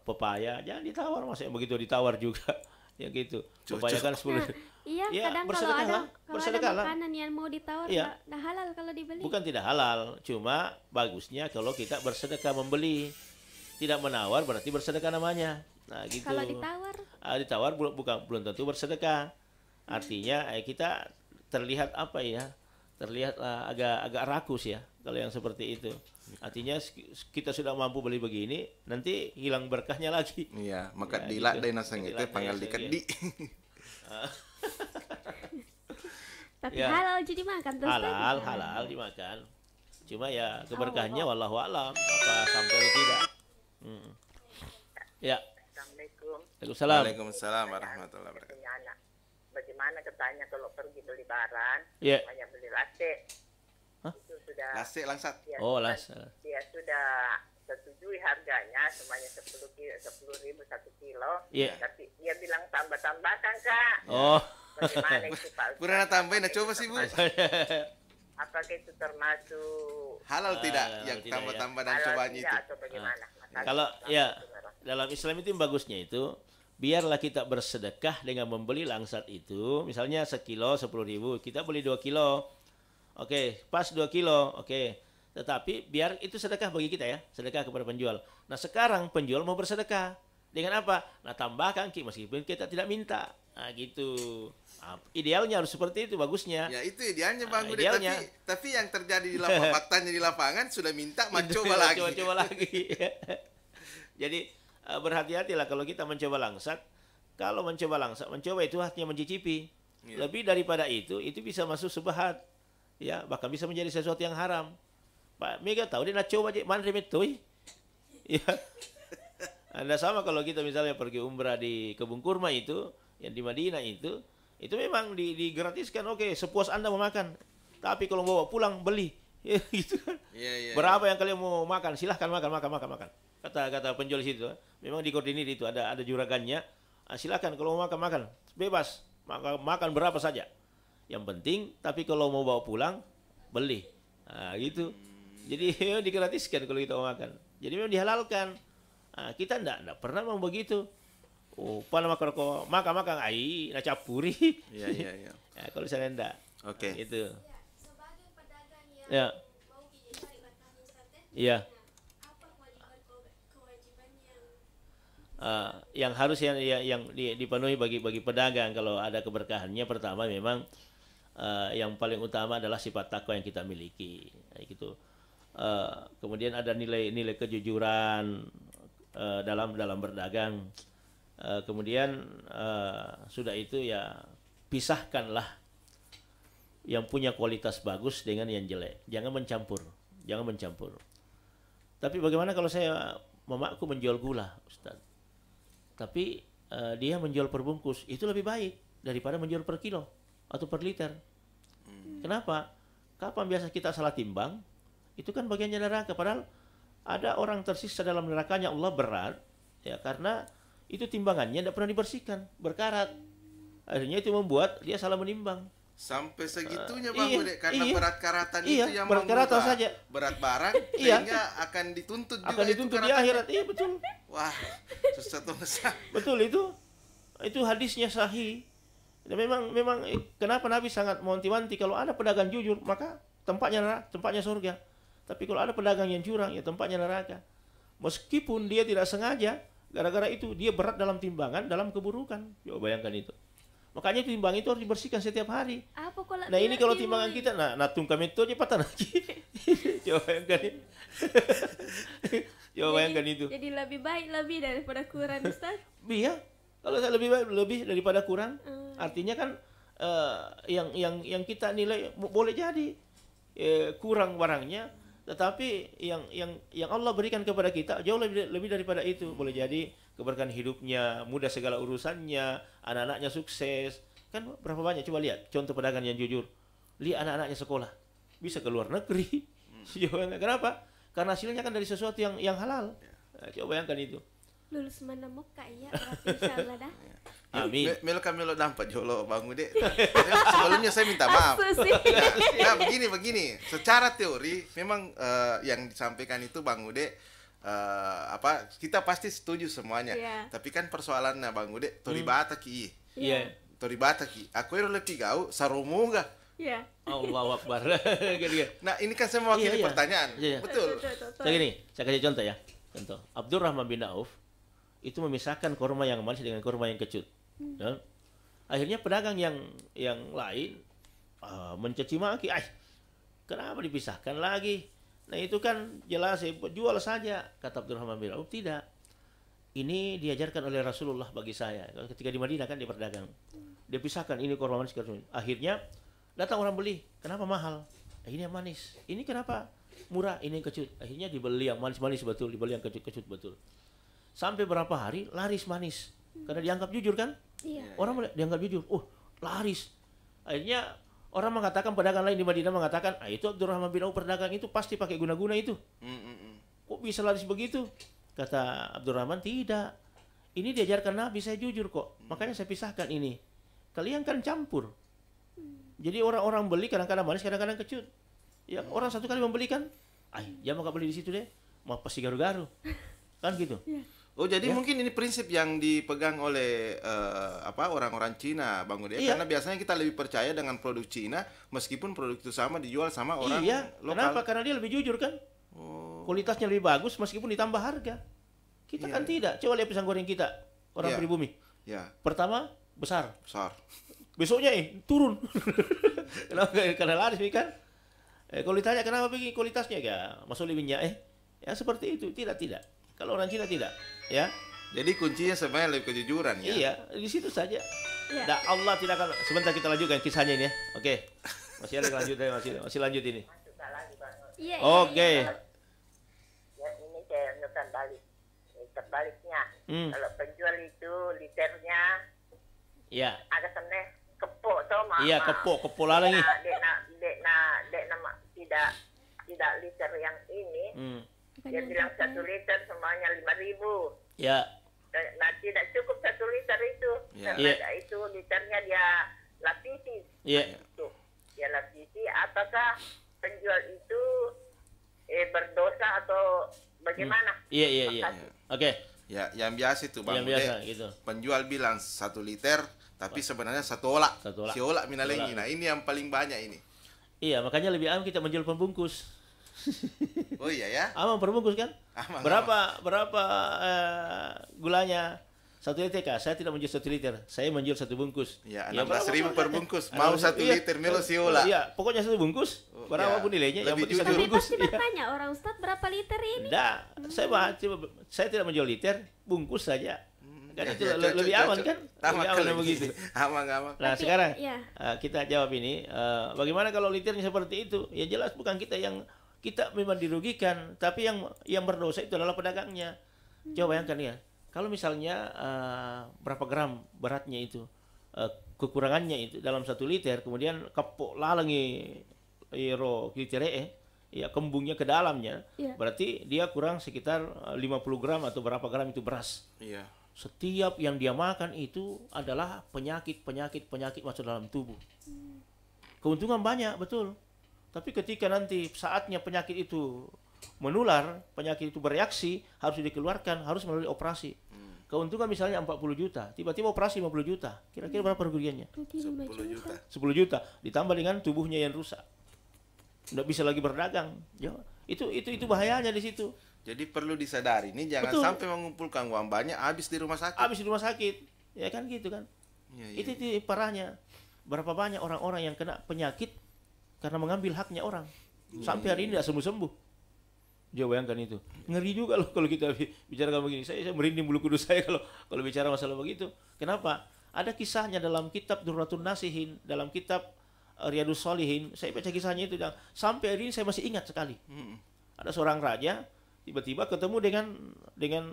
Pepaya jangan ditawar, maksudnya begitu ditawar juga, ya gitu. Pepaya kan 10. Kadang kalau ada makanan yang mau ditawar nggak halal kalau dibeli. Bukan tidak halal, cuma bagusnya kalau kita bersedekah membeli. Tidak menawar berarti bersedekah namanya. Nah, gitu. Kalau ditawar? Ditawar belum tentu bersedekah. Artinya kita terlihat terlihat agak rakus ya kalau yang seperti itu. Artinya kita sudah mampu beli begini, nanti hilang berkahnya lagi. Iya, maka dilak deh nasang itu panggal dikedi. Tapi halal jadi makan terus. Halal dimakan. Cuma ya keberkahnya wallahu alam apa sampai atau tidak. Ya. Assalamualaikum. Waalaikumsalam warahmatullahi wabarakatuh. Bagaimana katanya kalau pergi beli barang, hanya beli latte. Itu sudah latte langsat. Langsat. Dia sudah setujui harganya semuanya 10.000 1 kilo. Tapi dia bilang tambah-tambahkan Kak. Bagaimana itu Pak? Pernah tambahin, coba sih Bu. Apakah itu termasuk halal tidak yang tambah-tambah dan cobaan itu? Atau bagaimana? Kalau dalam Islam itu yang bagusnya itu biarlah kita bersedekah dengan membeli langsat itu, misalnya sekilo 10.000, kita beli 2 kilo. Oke, pas 2 kilo. Oke. Tetapi biar itu sedekah bagi kita ya, sedekah kepada penjual. Nah, sekarang penjual mau bersedekah. Dengan apa? Nah, tambahkan meskipun kita tidak minta. Nah, gitu. Idealnya harus seperti itu, bagusnya. Ya, itu idealnya Bang Ude, tapi yang terjadi di lapangan, faktanya di lapangan sudah minta, coba lagi. Jadi berhati-hatilah kalau kita mencoba langsat. Kalau mencoba itu artinya mencicipi. Lebih daripada itu bisa masuk subhat. Ya, bahkan bisa menjadi sesuatu yang haram. Pak Mega tahu dia nak coba je man remit tuh. Ya. Anda sama kalau kita misalnya pergi umrah di kebun kurma itu, yang di Madinah itu memang digratiskan, oke, sepuas Anda memakan. Tapi kalau bawa pulang beli, Gitu kan. Iya. Berapa yang kalian mau makan? Silahkan makan. Kata penjual situ. Memang dikoordinir itu ada juragannya. Silahkan kalau mau makan bebas. Makan berapa saja. Yang penting tapi kalau mau bawa pulang beli. Nah, gitu. Jadi digratiskan kalau kita mau makan. Jadi memang dihalalkan. Nah, kita enggak pernah mau begitu. Oh, makan ai nak capuri. Iya. Ya, kalau saya enggak. Oke. Itu. Sebagai pedagang yang Ya. mau cari berkah Ustaz, Iya. apa kewajiban Yang harus yang dipenuhi bagi pedagang kalau ada keberkahannya, pertama memang yang paling utama adalah sifat takwa yang kita miliki, gitu. Kemudian ada nilai kejujuran dalam berdagang. Kemudian sudah itu ya pisahkanlah yang punya kualitas bagus dengan yang jelek. Jangan mencampur. Tapi bagaimana kalau mamaku menjual gula, Ustaz? Tapi dia menjual per bungkus, itu lebih baik daripada menjual per kilo atau per liter. Kenapa? Kapan biasa kita salah timbang? Itu kan bagiannya neraka. Padahal ada orang tersisa dalam nerakanya Allah berat, ya karena itu timbangannya tidak pernah dibersihkan, berkarat. Akhirnya itu membuat dia salah menimbang. Sampai segitunya Bang Bude, karena berat karatan itu yang berat karatan saja. Berat barang sehingga akan dituntut juga. Akan dituntut di akhirat. Iya betul. Wah, sesuatu besar. Betul itu hadisnya sahih. Dan memang kenapa Nabi sangat mewanti-wanti kalau ada pedagang jujur maka tempatnya surga. Tapi kalau ada pedagang yang curang ya tempatnya neraka. Meskipun dia tidak sengaja, gara-gara itu dia berat dalam timbangan, dalam keburukan. Coba bayangkan itu. Makanya timbang itu harus dibersihkan setiap hari. Nah ini kalau timbangan kita, natung kami itu aja patah lagi. Coba bayangkan itu. Coba bayangkan itu. Jadi lebih baik daripada kurang, Ustaz. Iya. Kalau saya lebih daripada kurang, artinya kan yang kita nilai boleh jadi kurang barangnya. Tetapi yang Allah berikan kepada kita jauh lebih daripada itu. Boleh jadi keberkahan hidupnya, mudah segala urusannya, anak-anaknya sukses. Kan berapa banyak, coba lihat contoh pedagang yang jujur. Lihat anak-anaknya sekolah, bisa ke luar negeri. Kenapa? Karena hasilnya kan dari sesuatu yang halal. Nah, coba bayangkan itu. Lulus mana muka ya, insyaallah dah. Amin. Melo dampak jolo Bang Bude. Sebelumnya saya minta maaf. Nah, begini. Secara teori memang yang disampaikan itu Bang Bude kita pasti setuju semuanya. Tapi kan persoalannya Bang Bude, toribata ki. Iya. Toribata ki. Aku lebih gau sarumu enggak? Iya. Allahu Akbar. Nah, ini kan saya mewakili pertanyaan. Iya. Betul. Saya kasih contoh ya. Contoh. Abdurrahman bin Auf itu memisahkan kurma yang manis dengan kurma yang kecut. Ya. Akhirnya pedagang yang lain mencaci maki, kenapa dipisahkan lagi? Nah itu kan jelas jual saja, kata Abdurrahman bin Auf. Tidak. Ini diajarkan oleh Rasulullah bagi saya. Ketika di Madinah kan dia berdagang. Dia pisahkan ini kurma manis, kurma. Akhirnya datang orang beli, kenapa mahal? Ini yang manis. Ini kenapa murah? Ini yang kecut. Akhirnya dibeli yang manis-manis betul, dibeli yang kecut-kecut betul. Sampai berapa hari laris manis. Karena dianggap jujur kan? Iya. Orang dianggap jujur. Laris. Akhirnya orang mengatakan, pedagang lain di Madinah mengatakan, itu Abdurrahman bin Auf berdagang itu pasti pakai guna-guna itu. Kok bisa laris begitu? Kata Abdurrahman, tidak. Ini diajarkan Nabi, saya jujur kok. Makanya saya pisahkan ini. Kalian kan campur. Jadi orang-orang beli kadang-kadang manis, kadang-kadang kecut. Ya, orang satu kali membeli kan, jangan mau beli di situ deh. Mau pasti garu-garu. Kan gitu. Oh, jadi mungkin ini prinsip yang dipegang oleh orang-orang Cina, Bang Ude. Karena biasanya kita lebih percaya dengan produk Cina meskipun produk itu sama dijual sama orang lokal. Kenapa? Karena dia lebih jujur kan? Kualitasnya lebih bagus meskipun ditambah harga. Kita kan tidak. Coba lihat pisang goreng kita, orang pribumi. Pertama besar. Besoknya turun. Karena laris kan? Kalau ditanya kenapa begini kualitasnya, masuk lebih minyak ya seperti itu. Tidak. Kalau orang Cina tidak, ya. Jadi kuncinya sebenarnya lebih kejujuran ya. Iya, di situ saja. Dan Allah tidak akan. Sebentar kita lanjutkan kisahnya ini ya. Oke. Masih ada lanjut masih lanjut ini. Oke. Ya, ini saya nyetan balik. Terbaliknya. Kalau penjual itu liternya ada sana kepok toh, Iya, kepok lalang ni. Dek nak tidak tidak liter yang ini. Dia bilang 1 liter semuanya 5.000. Ya. Nah, tidak cukup 1 liter itu. Karena itu liternya dia lapisi. Dia lapisi. Apakah penjual itu berdosa atau bagaimana? Iya. Oke. Ya, yang biasa itu Bang. Yang biasa gitu. Penjual bilang 1 liter, tapi sebenarnya 1 olak. Si olak minalengi. Nah, ini yang paling banyak ini. Iya, makanya lebih aman kita menjual pembungkus. Oh iya ya. Aman perbungkus kan? Berapa gulanya? 1 liter kah? Saya tidak menjual 1 liter. Saya menjual 1 bungkus. Ya, 16.000 per bungkus. Mau 1 liter melo siola. Iya, pokoknya 1 bungkus. Berapapun nilainya, yang penting 1 bungkus. Pasti bertanya orang Ustadz berapa liter ini? Saya tidak menjual liter, bungkus saja. Kan itu lebih aman kan? Lebih aman begitu. Aman. Nah, sekarang kita jawab ini, bagaimana kalau liternya seperti itu? Ya jelas bukan kita yang kita memang dirugikan, tapi yang berdosa itu adalah pedagangnya. Coba bayangkan ya, kalau misalnya berapa gram beratnya itu, kekurangannya itu dalam 1 liter, kemudian kepok lalangi ya kembungnya ke dalamnya, berarti dia kurang sekitar 50 gram atau berapa gram itu beras. Iya. Setiap yang dia makan itu adalah penyakit masuk dalam tubuh. Keuntungan banyak, betul. Tapi ketika nanti saatnya penyakit itu menular, penyakit itu bereaksi, harus dikeluarkan, harus melalui operasi. Keuntungan misalnya 40 juta, tiba-tiba operasi 50 juta. Kira-kira berapa kerugiannya? 10 juta. 10 juta ditambah dengan tubuhnya yang rusak. Nggak bisa lagi berdagang. Ya, itu bahayanya di situ. Jadi perlu disadari ini jangan sampai mengumpulkan uang banyak habis di rumah sakit. Habis di rumah sakit. Ya kan gitu kan. Itu parahnya. Berapa banyak orang-orang yang kena penyakit karena mengambil haknya orang. Sampai hari ini tidak sembuh-sembuh. Dia bayangkan itu. Ngeri juga loh kalau kita bicara begini. Saya merinding bulu kudus saya kalau bicara masalah begitu. Kenapa? Ada kisahnya dalam kitab Durratun Nasihin, dalam kitab Riyadus Shalihin. Saya baca kisahnya itu sampai hari ini saya masih ingat sekali. Ada seorang raja tiba-tiba ketemu dengan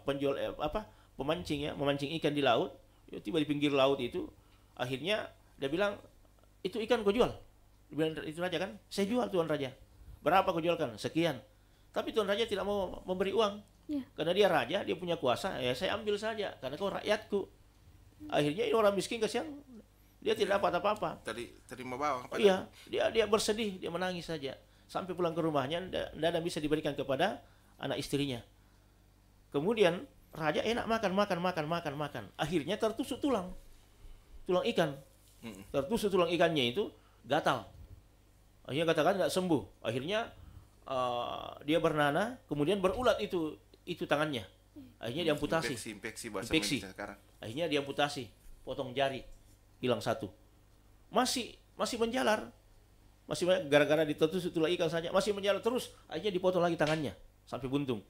penjual pemancing ya, memancing ikan di laut. Tiba di pinggir laut itu, akhirnya dia bilang, "Itu ikan kau jual?" Dia bilang, "Itu raja kan?" "Saya jual, Tuan Raja." "Berapa kau jualkan?" "Sekian." Tapi Tuan Raja tidak mau memberi uang. Karena dia raja, dia punya kuasa, ya saya ambil saja karena kau rakyatku. Akhirnya ini orang miskin kasihan, dia tidak dapat apa-apa. Terima bawang. Iya, dia bersedih, dia menangis saja. Sampai pulang ke rumahnya, tidak ada bisa diberikan kepada anak istrinya. Kemudian raja enak makan. Akhirnya tertusuk tulang ikan. Tertusuk tulang ikannya itu gatal. Akhirnya katakan tidak sembuh. Akhirnya dia bernanah, kemudian berulat itu tangannya. Akhirnya diamputasi. Infeksi. Akhirnya diamputasi, potong jari, hilang 1. Masih menjalar. Masih gara-gara ditertusuk tulang ikan saja, masih menjalar terus. Akhirnya dipotong lagi tangannya sampai buntung.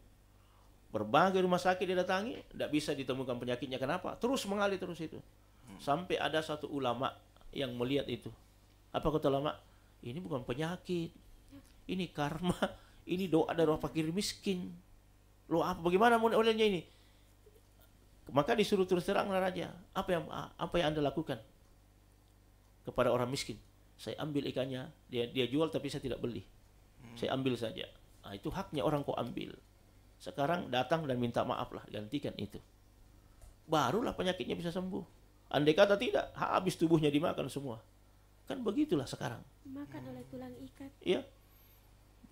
Berbagai rumah sakit didatangi, tidak bisa ditemukan penyakitnya. Kenapa? Terus mengalir terus itu. Sampai ada satu ulama yang melihat itu. Apa kata ulama? Ini bukan penyakit, ini karma, ini doa dari orang fakir miskin. Loh, bagaimana modelnya ini? Maka disuruh terus terang raja, apa yang Anda lakukan kepada orang miskin? Saya ambil ikannya, dia jual tapi saya tidak beli. Saya ambil saja. Nah, itu haknya orang kau ambil. Sekarang datang dan minta maaf lah, gantikan itu. Barulah penyakitnya bisa sembuh. Andai kata tidak, habis tubuhnya dimakan semua. Kan begitulah sekarang. Makan oleh tulang ikan. Iya.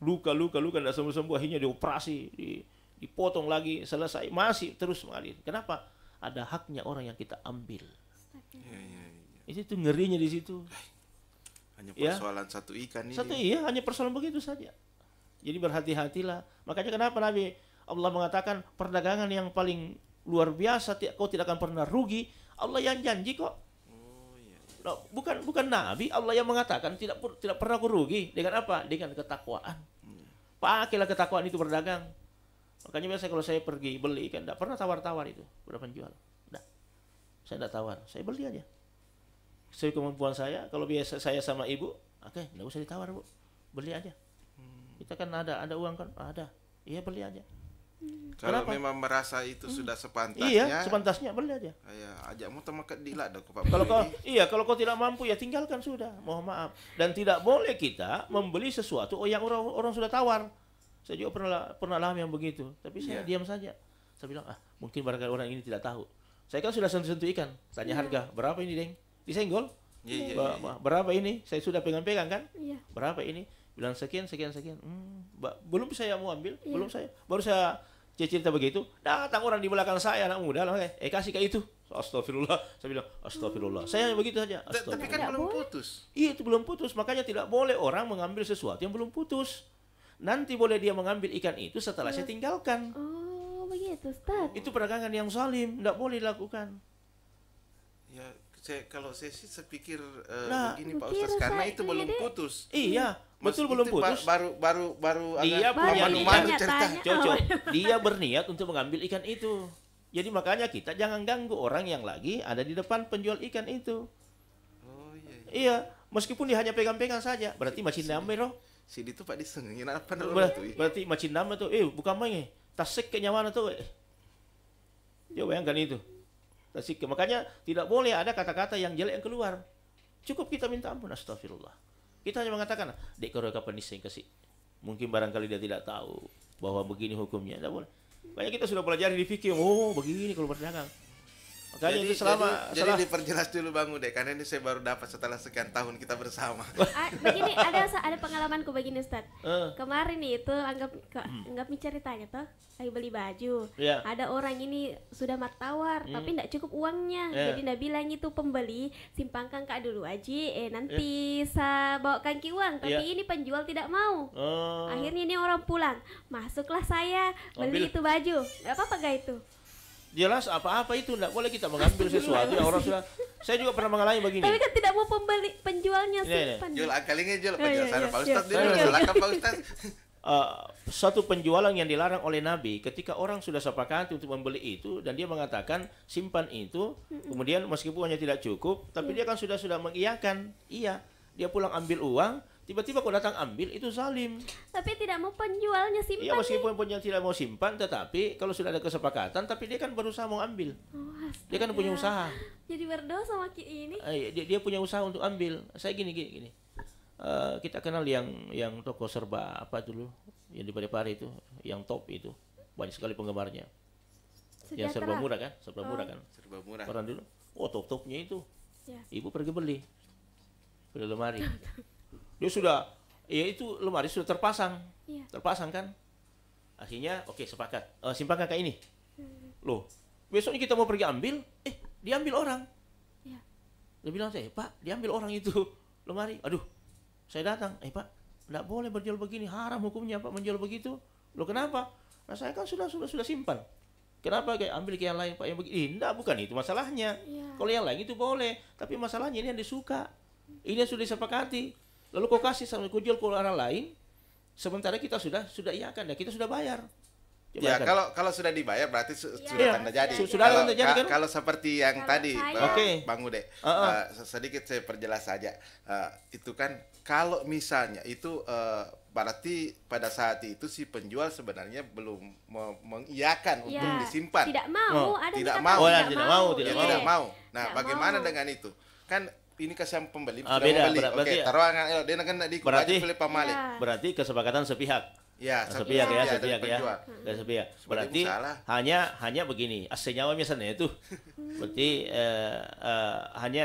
Luka tidak sembuh-sembuh, akhirnya dioperasi, dipotong lagi, selesai, masih terus mengalir. Kenapa? Ada haknya orang yang kita ambil. Itu tuh ngerinya di situ. Hanya persoalan satu ikan ini. Hanya persoalan begitu saja. Jadi berhati-hatilah. Makanya kenapa Nabi Allah mengatakan perdagangan yang paling luar biasa, kau tidak akan pernah rugi. Allah yang janji kok. Bukan Nabi, Allah yang mengatakan tidak pernah kau rugi. Dengan apa? Dengan ketakwaan. Pakailah ketakwaan itu berdagang. Makanya biasa kalau saya pergi beli ikan, tidak pernah tawar-tawar itu pada penjual. Saya tidak tawar, saya beli aja. Sesuai kemampuan saya, kalau biasa saya sama ibu, oke, tidak usah ditawar bu, beli aja. Kita kan ada uang kan, ada, iya beli aja. Kalau Kenapa? memang merasa itu sudah sepantasnya, Iya, sepantasnya beli aja. ya ajakmu temakat dilak dong Pak. Kalau kau kalau kau tidak mampu ya tinggalkan sudah, mohon maaf. Dan tidak boleh kita membeli sesuatu yang orang sudah tawar. Saya juga pernah alami yang begitu, tapi saya diam saja. Saya bilang, mungkin barangkali orang ini tidak tahu. Saya kan sudah sentuh ikan, tanya harga, berapa ini, Deng? Disenggol? Berapa ini? Saya sudah pegang-pegang kan? Berapa ini? Bilang sekian. Belum saya mau ambil, baru saya cerita begitu, datang orang di belakang saya, anak muda, kasih kayak itu. Astagfirullah. Saya bilang, astagfirullah. Saya hanya begitu saja. Tapi kan belum putus. Iya, itu belum putus. Makanya tidak boleh orang mengambil sesuatu yang belum putus. Nanti boleh dia mengambil ikan itu setelah saya tinggalkan. Oh, begitu, Ustaz. Itu perdagangan yang zalim, tidak boleh dilakukan. Ya, kalau saya sih pikir begini Pak pikir Ustaz, karena saya itu itu belum ya, Dek. putus. Iya, betul Itu belum putus. Baru Dia agak punya malu-malu niat. cerita. Cocok. Dia berniat untuk mengambil ikan itu. Jadi makanya kita jangan ganggu orang yang lagi ada di depan penjual ikan itu. Oh iya. Iya, meskipun dia hanya pegang-pegang saja, berarti macin nama roh. Sidi itu Pak disengin apa dulu itu? Berarti macin nama tuh, bukan main, tasik ke nyawana tuh. Coba bayangkan itu. Tasik, makanya tidak boleh ada kata-kata yang jelek yang keluar. Cukup kita minta ampun, astagfirullah. Kita hanya mengatakan, dek kalau kapan diseng kasih. Mungkin barangkali dia tidak tahu bahwa begini hukumnya, tidak boleh. Makanya kita sudah pelajari di fikih, begini kalau berdagang. Makanya itu jadi diperjelas dulu Bang Ude, karena ini saya baru dapat setelah sekian tahun kita bersama. Begini, ada pengalamanku begini, Ustaz. Kemarin itu anggap ceritanya tuh lagi beli baju. Ada orang ini sudah tawar tapi tidak cukup uangnya. Jadi dia bilang itu pembeli, simpangkan Kak dulu aja, nanti saya bawakan ki uang. Tapi ini penjual tidak mau. Akhirnya ini orang pulang. Masuklah saya beli itu baju. Gak apa-apa gak itu? Jelas apa-apa itu tidak boleh kita mengambil sesuatu yang orang sudah. Saya juga pernah mengalami begini. Tapi kan tidak mau penjualnya simpan. Jual akalingnya jual penjelasan Pak Ustaz dulu. Silakan Pak Ustaz. Satu penjualan yang dilarang oleh Nabi ketika orang sudah sepakati untuk membeli itu dan dia mengatakan simpan itu, kemudian meskipun hanya tidak cukup, tapi dia kan sudah mengiyakan, iya, dia pulang ambil uang. Tiba-tiba kau datang ambil, itu zalim. Tapi tidak mau penjualnya simpan. Iya, meskipun penjual tidak mau simpan, tetapi kalau sudah ada kesepakatan, tapi dia kan berusaha mau ambil. Dia kan punya usaha. Jadi berdosa sama ini. Dia punya usaha untuk ambil. Saya gini. Kita kenal yang toko serba apa dulu, yang di Parepare itu, yang top itu, banyak sekali penggemarnya. Yang serba murah kan, serba murah. Orang dulu, top-topnya itu. Ibu pergi beli lemari. Dia sudah, itu lemari sudah terpasang kan. Akhirnya sepakat, simpankan kayak ini. Loh, besoknya kita mau pergi ambil, diambil orang. Dia bilang saya, Pak, diambil orang itu lemari. Aduh, saya datang, Pak, tidak boleh berjual begini, haram hukumnya Pak menjual begitu. Loh kenapa? Nah saya kan sudah simpan. Kenapa kayak ambil ke yang lain Pak yang begini? Tidak, bukan itu masalahnya. Kalau yang lain itu boleh, tapi masalahnya ini yang disuka. Ini yang sudah disepakati. Lalu kau kasih sama kau jual ke orang lain, sementara kita sudah iakan, kita sudah bayar. Ya, kalau sudah dibayar berarti sudah tanda jadi. Sudah tanda jadi kan? Kalau seperti yang tadi Bang Ude, sedikit saya perjelas saja. Itu kan kalau misalnya itu berarti pada saat itu si penjual sebenarnya belum mengiyakan untuk disimpan. Tidak mau, tidak mau. Nah, bagaimana dengan itu? Kan ini kasihan pembeli beda, membeli. Berarti taruhan dia kan pilih pamalik. Berarti kesepakatan sepihak. Sepihak. Berarti hanya begini, senyawa misalnya itu. Berarti hanya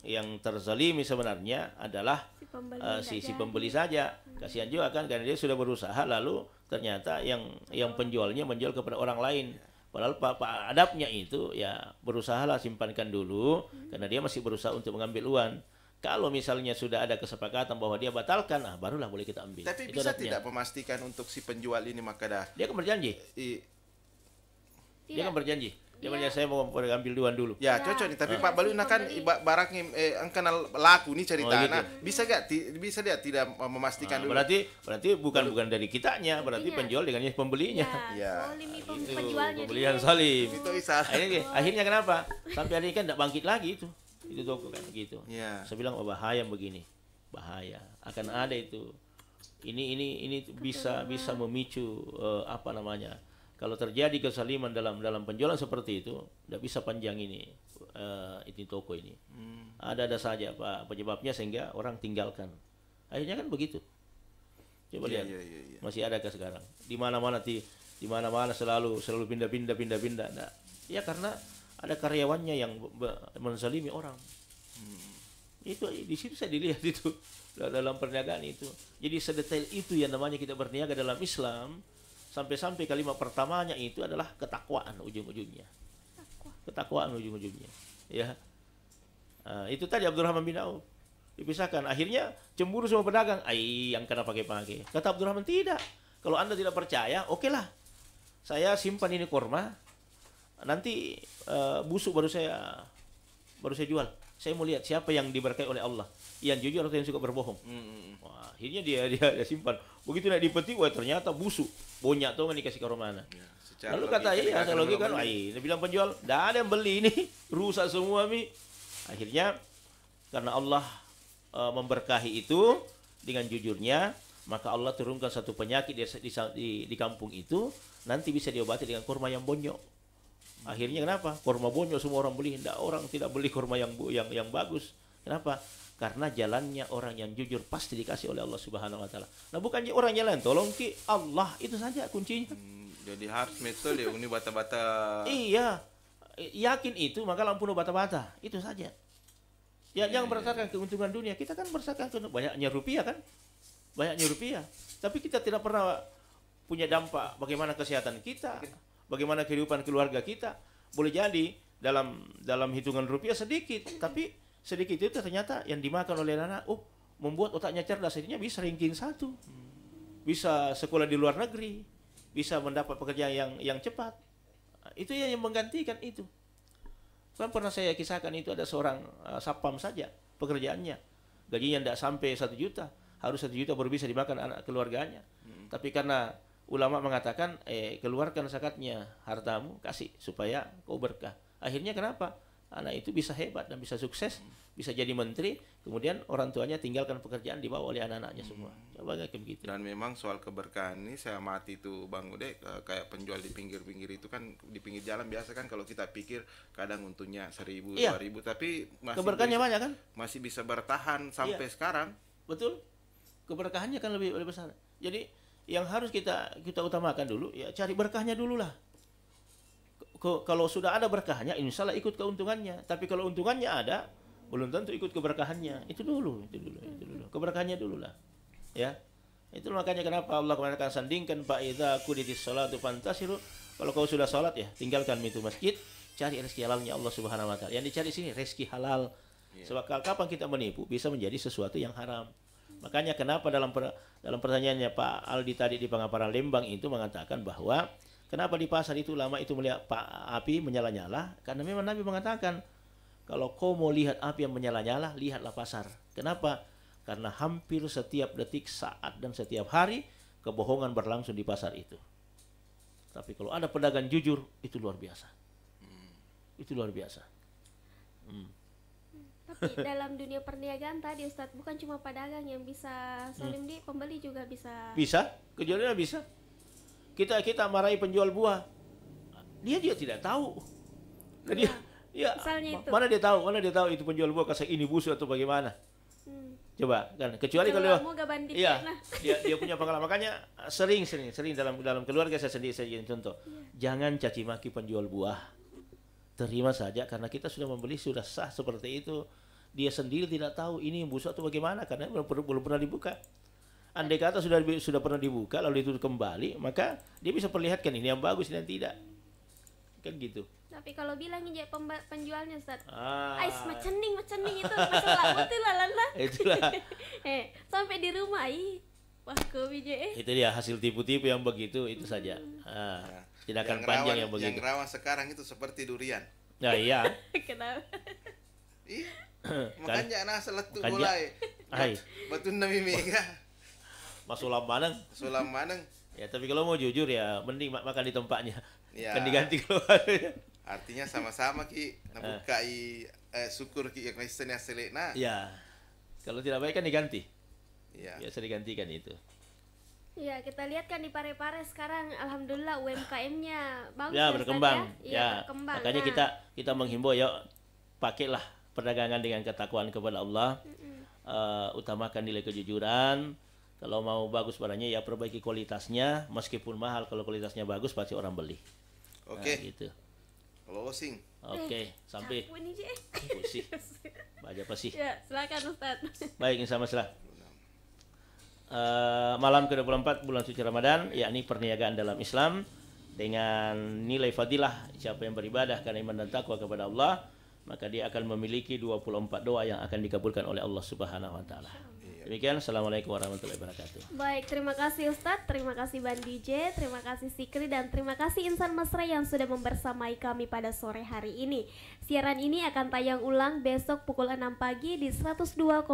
yang terzalimi sebenarnya adalah si pembeli saja. Kasihan juga kan karena dia sudah berusaha lalu ternyata yang penjualnya menjual kepada orang lain. Padahal adabnya itu ya berusahalah simpankan dulu karena dia masih berusaha untuk mengambil uang. Kalau misalnya sudah ada kesepakatan bahwa dia batalkan, barulah boleh kita ambil. Tapi itu bisa adabnya. Tidak memastikan untuk si penjual ini maka dia kan berjanji. Dia kan berjanji. Dia berjanji saya mau ambil duan dulu. Ya cocok nih. Tapi Pak Baluna kan barangnya kenal laku nih cerita. Nah, bisa dia tidak memastikan dulu. Berarti bukan dari kitanya, berarti penjual dengannya pembelinya. Ya. Penjualnya. Pembelian salim. Itu salah. Akhirnya kenapa? Sampai hari ini kan tidak bangkit lagi itu. Itu toko kan begitu. Saya bilang bahaya begini. Bahaya. Akan ada itu Ini bisa memicu apa namanya? Kalau terjadi kezaliman dalam penjualan seperti itu, tidak bisa panjang ini toko ini. Ada saja Pak penyebabnya sehingga orang tinggalkan. Akhirnya kan begitu. Coba lihat. Masih adakah sekarang? Di mana-mana selalu pindah. Nah, ya karena ada karyawannya yang menzalimi orang. Itu di situ saya dilihat itu dalam perniagaan itu. Jadi sedetail itu yang namanya kita berniaga dalam Islam. Sampai-sampai kalimat pertamanya itu adalah ketakwaan ujung-ujungnya. Ketakwaan ujung-ujungnya. Ya. Itu tadi Abdurrahman bin Auf. Dipisahkan. Akhirnya cemburu semua pedagang. Yang kena pakai-pakai. Kata Abdurrahman, tidak. Kalau Anda tidak percaya, okelah. Saya simpan ini kurma. Nanti busuk baru saya jual. Saya mau lihat siapa yang diberkahi oleh Allah. Yang jujur atau yang suka berbohong. Wah, akhirnya dia simpan. Begitu naik dipetik, wah ternyata busuk. Banyak tuh nggak dikasih ke mana. Lalu kata saya logika kan, dia bilang penjual, tidak ada yang beli ini, rusak semua mi. Akhirnya karena Allah memberkahi itu dengan jujurnya, maka Allah turunkan satu penyakit di kampung itu, nanti bisa diobati dengan kurma yang bonyok. Akhirnya kenapa? Kurma bonyok semua orang beli, orang tidak beli kurma yang bagus. Kenapa? Karena jalannya orang yang jujur pasti dikasih oleh Allah Subhanahu wa taala. Nah, bukan orang jalan, tolong ki Allah, itu saja kuncinya. Jadi harus metode ini bata-bata. Iya. Yakin itu maka lampu bata-bata, itu saja. Ya, jangan berdasarkan keuntungan dunia. Kita kan berdasarkan banyaknya rupiah kan? Banyaknya rupiah. Tapi kita tidak pernah punya dampak bagaimana kesehatan kita, bagaimana kehidupan keluarga kita. Boleh jadi dalam hitungan rupiah sedikit, tapi sedikit itu ternyata yang dimakan oleh anak, membuat otaknya cerdas, akhirnya bisa ranking 1, bisa sekolah di luar negeri, bisa mendapat pekerjaan yang cepat. Itu yang menggantikan itu. Kan pernah saya kisahkan itu ada seorang sapam saja pekerjaannya, gajinya tidak sampai 1 juta, harus 1 juta baru bisa dimakan anak keluarganya. Tapi karena ulama mengatakan, keluarkan zakatnya hartamu, kasih supaya kau berkah. Akhirnya kenapa? Anak itu bisa hebat dan bisa sukses, bisa jadi menteri, kemudian orang tuanya tinggalkan pekerjaan dibawa oleh anak-anaknya semua. Coba kayak begitu. Dan memang soal keberkahan ini saya amati itu Bang Ude, kayak penjual di pinggir-pinggir itu kan, di pinggir jalan biasa kan kalau kita pikir kadang untungnya 1.000, 2.000, tapi masih keberkahannya banyak kan? Masih bisa bertahan sampai sekarang. Betul. Keberkahannya kan lebih besar. Jadi yang harus kita utamakan dulu, ya cari berkahnya dulu lah. Kalau sudah ada berkahnya, insya Allah ikut keuntungannya. Tapi kalau untungannya ada, belum tentu ikut keberkahannya. Itu dulu. Keberkahannya dulu lah. Ya. Itu makanya kenapa Allah mengatakan sandingkan idza quditis sholatu fantasiru. Kalau kau sudah salat ya, tinggalkan itu masjid, cari rezeki halalnya Allah Subhanahu wa taala. Yang dicari sini rezeki halal. Sebab kapan kita menipu bisa menjadi sesuatu yang haram. Makanya kenapa dalam pertanyaannya Pak Aldi tadi di Pangaparan Lembang itu mengatakan bahwa kenapa di pasar itu ulama itu melihat api menyala-nyala? Karena memang Nabi mengatakan, kalau kau mau lihat api yang menyala-nyala, lihatlah pasar. Kenapa? Karena hampir setiap detik, saat, dan setiap hari, kebohongan berlangsung di pasar itu. Tapi kalau ada pedagang jujur, itu luar biasa. Itu luar biasa. Tapi dalam dunia perniagaan tadi Ustadz, bukan cuma pedagang yang bisa salim di, pembeli juga bisa. Bisa, kejualannya bisa. Kita marahi penjual buah, dia tidak tahu. Mana dia tahu itu penjual buah kasih ini busuk atau bagaimana? Coba kan, kecuali kalau dia punya pengalaman. Makanya sering dalam keluarga saya sendiri saya jadi contoh. Jangan caci maki penjual buah. Terima saja karena kita sudah membeli, sudah sah seperti itu. Dia sendiri tidak tahu ini busuk atau bagaimana karena belum pernah dibuka. Andai kata sudah pernah dibuka lalu itu kembali, maka dia bisa perlihatkan ini yang bagus ini yang tidak. Kan gitu. Tapi kalau bilang ini penjualnya Ustaz, ais macening itu masalah betul lah. Itulah. Sampai di rumah wah bije. Itu dia hasil tipu-tipu yang begitu itu saja. Tindakan panjang yang begitu. Yang rawan sekarang itu seperti durian. Ya iya. Kenapa? Iya. Makanya nasa letu mulai. Betul Nabi Mega. Masulam maneng. Ya tapi kalau mau jujur ya mending makan di tempatnya. Ya. Kan diganti kalau artinya sama-sama ki nabukai syukur ki yang Kristen yang selena. Ya. Kalau tidak baik kan diganti. Ya. Biasa digantikan itu. Ya, kita lihat kan di Parepare sekarang alhamdulillah UMKM-nya bagus Ya, Ustaz, berkembang. Ya, berkembang. Makanya Nah, kita menghimbau ya, pakailah perdagangan dengan ketakwaan kepada Allah. Utamakan nilai kejujuran. Kalau mau bagus barangnya ya perbaiki kualitasnya, meskipun mahal, kalau kualitasnya bagus pasti orang beli. Oke. Nah, gitu. Closing. Oke, sampai Capu ini, Je. pusing. Baca apa sih? Ya, silakan Ustaz. Baik, insya Allah. Malam ke-24 bulan suci Ramadan, yakni perniagaan dalam Islam dengan nilai fadilah. Siapa yang beribadah karena iman dan takwa kepada Allah, maka dia akan memiliki 24 doa yang akan dikabulkan oleh Allah Subhanahu wa taala. Demikian, assalamualaikum warahmatullahi wabarakatuh. Baik, terima kasih Ustadz, terima kasih Bang DJ, terima kasih Sikri, dan terima kasih Insan Mesra yang sudah membersamai kami pada sore hari ini. Siaran ini akan tayang ulang besok pukul 6 pagi di 102,8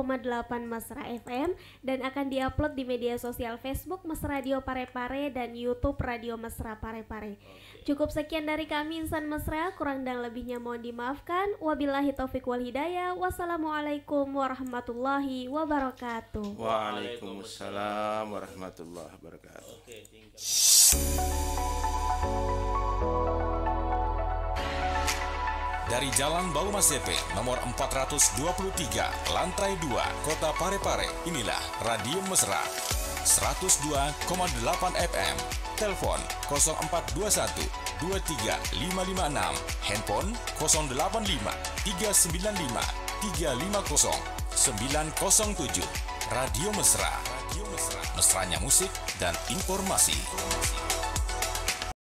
Mesra FM dan akan diupload di media sosial Facebook Mesra Radio Parepare dan YouTube Radio Mesra Parepare. Cukup sekian dari kami Insan Mesra, kurang dan lebihnya mohon dimaafkan. Wabillahi taufiq wal hidayah. Wassalamualaikum warahmatullahi wabarakatuh. Waalaikumsalam warahmatullahi wabarakatuh. Dari Jalan Bau Masepe, nomor 423, lantai 2, Kota Parepare. Inilah Radio Mesra 102,8 FM. Telepon 0421 23556, handphone 085 395 350 907. Radio Mesra, mesranya musik dan informasi.